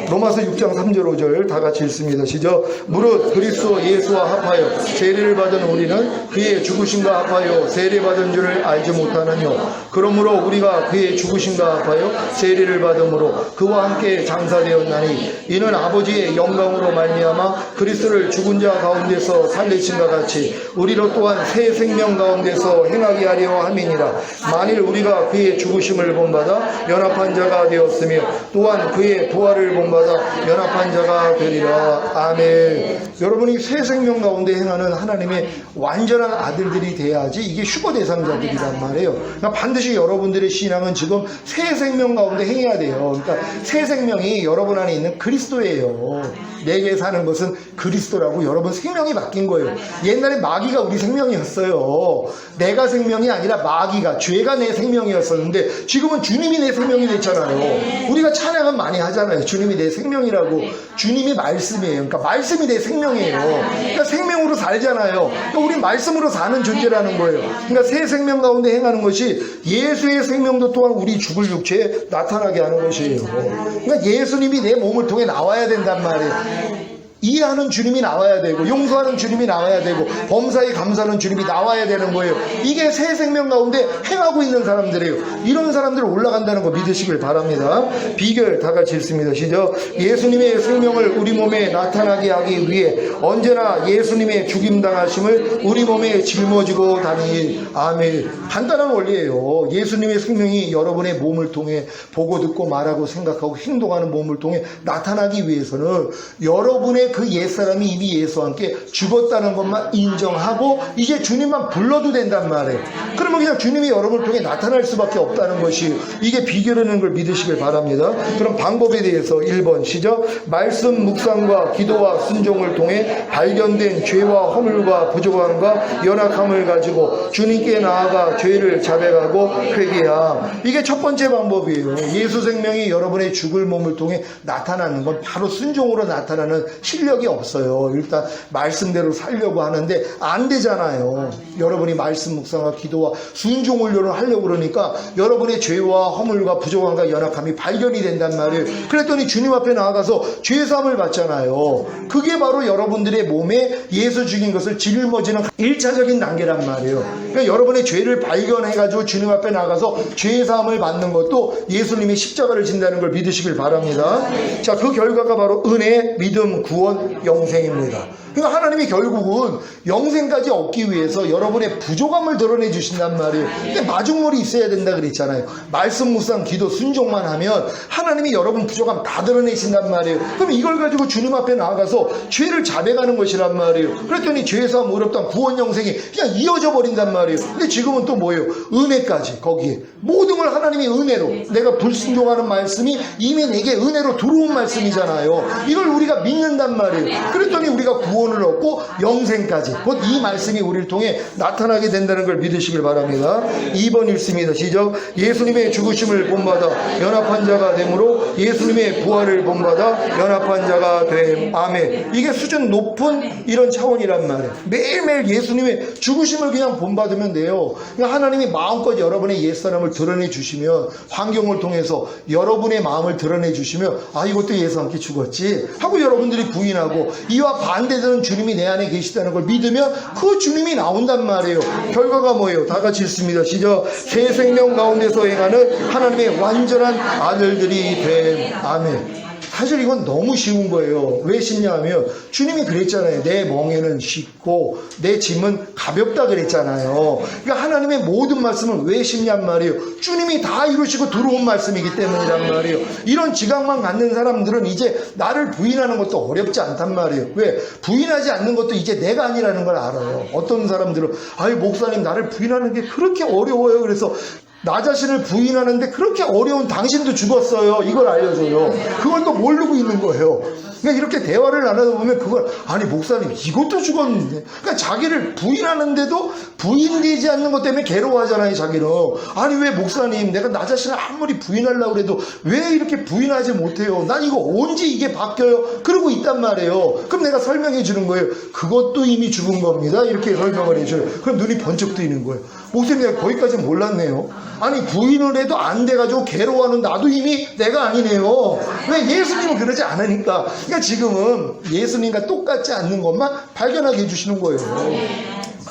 로마서 6장 3절 5절 다 같이 읽습니다. 시작. 무릇 그리스도 예수와 합하여 세례를 받은 우리는 그의 죽으심과 합하여 세례받은 줄을 알지 못하느뇨. 그러므로 우리가 그의 죽으심과 합하여 세례를 받음으로 그와 함께 장사되었나니 이는 아버지의 영광으로 말미암아 그리스도를 죽은 자 가운데서 살리신과 같이 우리로 또한 새 생명 가운데서 행하게 하려 함이니라. 만일 우리가 그의 죽으심을 본받아 연합한 자가 되었으며 또한 그의 부활을 본받아 연합한 자가 되리라. 아멘. 여러분이 새 생명 가운데 행하는 하나님의 완전한 아들들이 돼야지 이게 휴거 대상자들이란 말이에요. 그러니까 반드시 여러분들의 신앙은 지금 새 생명 가운데 행해야 돼요. 그러니까 새 생명이 여러분 안에 있는 그리스도예요. 내게 사는 것은 그리스도라고 여러분 생명이 바뀐 거예요. 옛날에 마귀가 우리 생명이었어요. 내가 생명이 아니라 마귀가, 죄가 내 생명이었었는데 지금은 주님이 내 생명이 됐잖아요. 우리가 찬양은 많이 하잖아요. 주님이 내 생명이라고. 주님이 말씀이에요. 그러니까 말씀이 내 생명이에요. 그러니까 생명으로 살잖아요. 그러니까 우리 말씀으로 사는 존재라는 거예요. 그러니까 새 생명 가운데 행하는 것이 예수의 생명도 또한 우리 죽을 육체에 나타나게 하는 것이에요. 그러니까 예수님이 내 몸을 통해 나와야 된단 말이에요. 이해하는 주님이 나와야 되고 용서하는 주님이 나와야 되고 범사에 감사하는 주님이 나와야 되는 거예요. 이게 새 생명 가운데 행하고 있는 사람들이에요. 이런 사람들 올라간다는 거 믿으시길 바랍니다. 비결 다 같이 읽습니다. 시작. 예수님의 생명을 우리 몸에 나타나게 하기 위해 언제나 예수님의 죽임당하심을 우리 몸에 짊어지고 다니. 아멘. 간단한 원리예요. 예수님의 생명이 여러분의 몸을 통해 보고 듣고 말하고 생각하고 행동하는 몸을 통해 나타나기 위해서는 여러분의 그 옛사람이 이미 예수와 함께 죽었다는 것만 인정하고 이제 주님만 불러도 된단 말이에요. 그러면 그냥 주님이 여러분을 통해 나타날 수밖에 없다는 것이 이게 비결이라는 걸 믿으시길 바랍니다. 그럼 방법에 대해서 1번 시작. 말씀 묵상과 기도와 순종을 통해 발견된 죄와 허물과 부족함과 연약함을 가지고 주님께 나아가 죄를 자백하고 회개함. 이게 첫 번째 방법이에요. 예수 생명이 여러분의 죽을 몸을 통해 나타나는 건 바로 순종으로 나타나는 실력이 없어요. 일단 말씀대로 살려고 하는데 안 되잖아요. 여러분이 말씀 묵상과 기도와 순종을 하려고 그러니까 여러분의 죄와 허물과 부족함과 연약함이 발견이 된단 말이에요. 그랬더니 주님 앞에 나아가서 죄사함을 받잖아요. 그게 바로 여러분들의 몸에 예수 죽인 것을 짊어지는 1차적인 단계란 말이에요. 그러니까 여러분의 죄를 발견해가지고 주님 앞에 나가서 죄사함을 받는 것도 예수님이 십자가를 진다는 걸 믿으시길 바랍니다. 자, 그 결과가 바로 은혜, 믿음, 구원, 영생입니다. 그러니까 하나님이 결국은 영생까지 얻기 위해서 여러분의 부족함을 드러내 주신단 말이에요. 근데 마중물이 있어야 된다 그랬잖아요. 말씀 묵상 기도 순종만 하면 하나님이 여러분 부족함 다 드러내신단 말이에요. 그럼 이걸 가지고 주님 앞에 나아가서 죄를 자백하는 것이란 말이에요. 그랬더니 죄사함, 의롭다함, 구원, 영생이 그냥 이어져 버린단 말이에요. 말이에요. 근데 지금은 또 뭐예요? 은혜까지 거기에 모든 걸 하나님이 은혜로, 내가 불순종하는 말씀이 이미 내게 은혜로 들어온 말씀이잖아요. 이걸 우리가 믿는단 말이에요. 그랬더니 우리가 구원을 얻고 영생까지 곧 이 말씀이 우리를 통해 나타나게 된다는 걸 믿으시길 바랍니다. 2번 읽습니다. 시작. 예수님의 죽으심을 본받아 연합한 자가 되므로 예수님의 부활을 본받아 연합한 자가 됨. 아멘. 이게 수준 높은 이런 차원이란 말이에요. 매일매일 예수님의 죽으심을 그냥 본받으면 돼요. 그러니까 하나님이 마음껏 여러분의 옛사람을 드러내 주시면, 환경을 통해서 여러분의 마음을 드러내 주시면, 아, 이것도 예수 함께 죽었지 하고 여러분들이 부인하고, 이와 반대되는 주님이 내 안에 계시다는 걸 믿으면 그 주님이 나온단 말이에요. 결과가 뭐예요? 다 같이 읽습니다. 시작. 새 생명 가운데서 행하는 하나님의 완전한 아들들이 됨. 아멘. 사실 이건 너무 쉬운 거예요. 왜 쉽냐 하면 주님이 그랬잖아요. 내 멍에는 쉽고 내 짐은 가볍다 그랬잖아요. 그러니까 하나님의 모든 말씀은 왜 쉽냔 말이에요. 주님이 다 이루시고 들어온 말씀이기 때문이란 말이에요. 이런 지각만 갖는 사람들은 이제 나를 부인하는 것도 어렵지 않단 말이에요. 왜? 부인하지 않는 것도 이제 내가 아니라는 걸 알아요. 어떤 사람들은 아유 목사님 나를 부인하는 게 그렇게 어려워요. 그래서 나 자신을 부인하는데 그렇게 어려운 당신도 죽었어요. 이걸 알려줘요. 그걸 또 모르고 있는 거예요. 그러니까 이렇게 대화를 나누다 보면 그걸, 아니 목사님 이것도 죽었는데, 그러니까 자기를 부인하는데도 부인되지 않는 것 때문에 괴로워하잖아요. 자기는. 아니 왜 목사님 내가 나 자신을 아무리 부인하려고 해도 왜 이렇게 부인하지 못해요? 난 이거 언제 이게 바뀌어요? 그러고 있단 말이에요. 그럼 내가 설명해 주는 거예요. 그것도 이미 죽은 겁니다. 이렇게 설명을 해줘요. 그럼 눈이 번쩍 뜨이는 거예요. 목사님 내가 거기까지 몰랐네요. 아니 부인을 해도 안 돼가지고 괴로워하는 나도 이미 내가 아니네요. 왜? 예수님은 그러지 않으니까. 그러니까 지금은 예수님과 똑같지 않는 것만 발견하게 해주시는 거예요.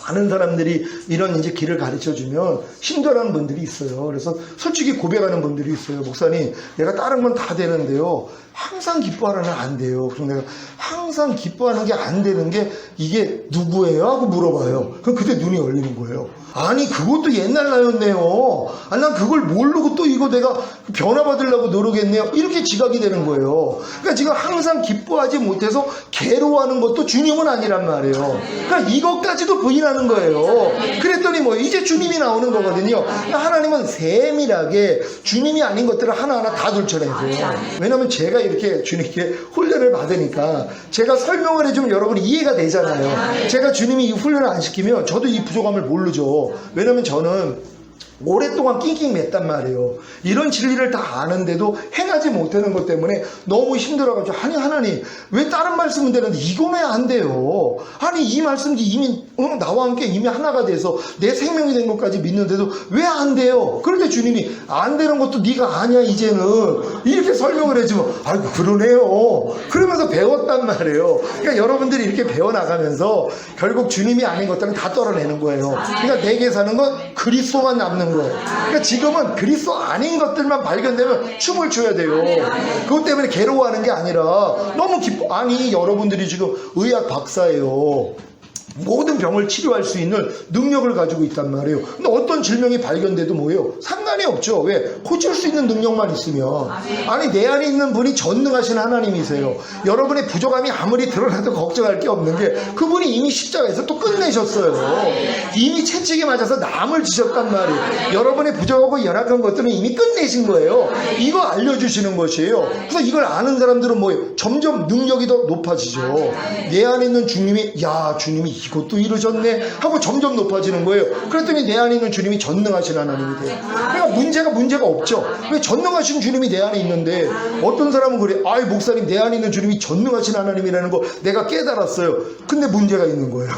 많은 사람들이 이런 이제 길을 가르쳐 주면 힘들어하는 분들이 있어요. 그래서 솔직히 고백하는 분들이 있어요. 목사님, 내가 다른 건 다 되는데요. 항상 기뻐하라는 안 돼요. 그럼 내가 항상 기뻐하는 게 안 되는 게 이게 누구예요? 하고 물어봐요. 그럼 그때 눈이 열리는 거예요. 아니 그것도 옛날 나였네요. 아, 난 그걸 모르고 또 이거 내가 변화받으려고 노력했네요. 이렇게 지각이 되는 거예요. 그러니까 지금 항상 기뻐하지 못해서 괴로워하는 것도 주님은 아니란 말이에요. 그러니까 이것까지도 부인하는 거예요. 그랬더니 뭐 이제 주님이 나오는 거거든요. 그러니까 하나님은 세밀하게 주님이 아닌 것들을 하나하나 다 들춰내세요. 왜냐하면 제가 이렇게 주님께 훈련을 받으니까 제가 설명을 해주면 여러분이 이해가 되잖아요. 제가 주님이 이 훈련을 안 시키면 저도 이 부족함을 모르죠. 왜냐면 저는 오랫동안 낑낑맸단 말이에요. 이런 진리를 다 아는데도 행하지 못하는 것 때문에 너무 힘들어가지고, 아니 하나님 왜 다른 말씀은 되는데 이건 왜 안 돼요? 아니 이 말씀이 이미 나와 함께 이미 하나가 돼서 내 생명이 된 것까지 믿는데도 왜 안 돼요? 그런데 주님이 안 되는 것도 네가 아냐 이제는 이렇게 설명을 해주면, 아이고 그러네요. 그러면서 배웠단 말이에요. 그러니까 여러분들이 이렇게 배워나가면서 결국 주님이 아닌 것들은 다 떨어내는 거예요. 그러니까 내게 사는 건 그리스도만 남는 거예요. 그러니까 지금은 그리스도 아닌 것들만 발견되면 춤을 춰야 돼요. 그것 때문에 괴로워하는 게 아니라 너무 기뻐. 아니 여러분들이 지금 의학 박사예요. 모든 병을 치료할 수 있는 능력을 가지고 있단 말이에요. 근데 어떤 질병이 발견돼도 뭐예요? 상관이 없죠. 왜? 고칠 수 있는 능력만 있으면. 아니 내 안에 있는 분이 전능하신 하나님이세요. 여러분의 부족함이 아무리 드러나도 걱정할 게 없는 게 그분이 이미 십자가에서 또 끝내셨어요. 이미 채찍에 맞아서 남을 지셨단 말이에요. 여러분의 부족하고 연약한 것들은 이미 끝내신 거예요. 이거 알려주시는 것이에요. 그래서 이걸 아는 사람들은 뭐예요? 점점 능력이 더 높아지죠. 내 안에 있는 주님이, 야 주님이 이것도 이루셨네 하고 점점 높아지는 거예요. 그랬더니 내 안에 있는 주님이 전능하신 하나님이 돼요. 그러니까 문제가 없죠. 왜? 전능하신 주님이 내 안에 있는데. 어떤 사람은 그래, 아이 목사님 내 안에 있는 주님이 전능하신 하나님이라는 거 내가 깨달았어요. 근데 문제가 있는 거예요.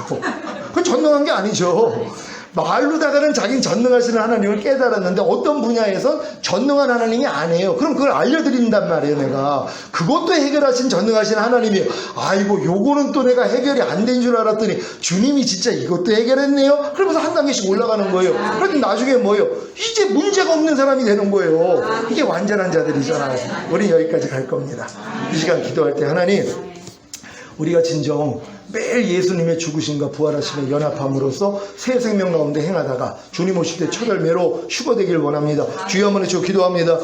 그건 전능한 게 아니죠. 말로다가는 자기는 전능하신 하나님을 깨달았는데 어떤 분야에선 전능한 하나님이 아니에요. 그럼 그걸 알려드린단 말이에요. 내가 그것도 해결하신 전능하신 하나님이에요. 아이고 요거는 또 내가 해결이 안 된 줄 알았더니 주님이 진짜 이것도 해결했네요. 그러면서 한 단계씩 올라가는 거예요. 그런데 나중에 뭐예요? 이제 문제가 없는 사람이 되는 거예요. 이게 완전한 자들이잖아요. 우리 여기까지 갈 겁니다. 이 시간 기도할 때 하나님, 우리가 진정 매일 예수님의 죽으심과 부활하심에 연합함으로써 새 생명 가운데 행하다가 주님 오실 때 첫 열매로 휴거되길 원합니다. 주여 한번 해주시고 기도합니다.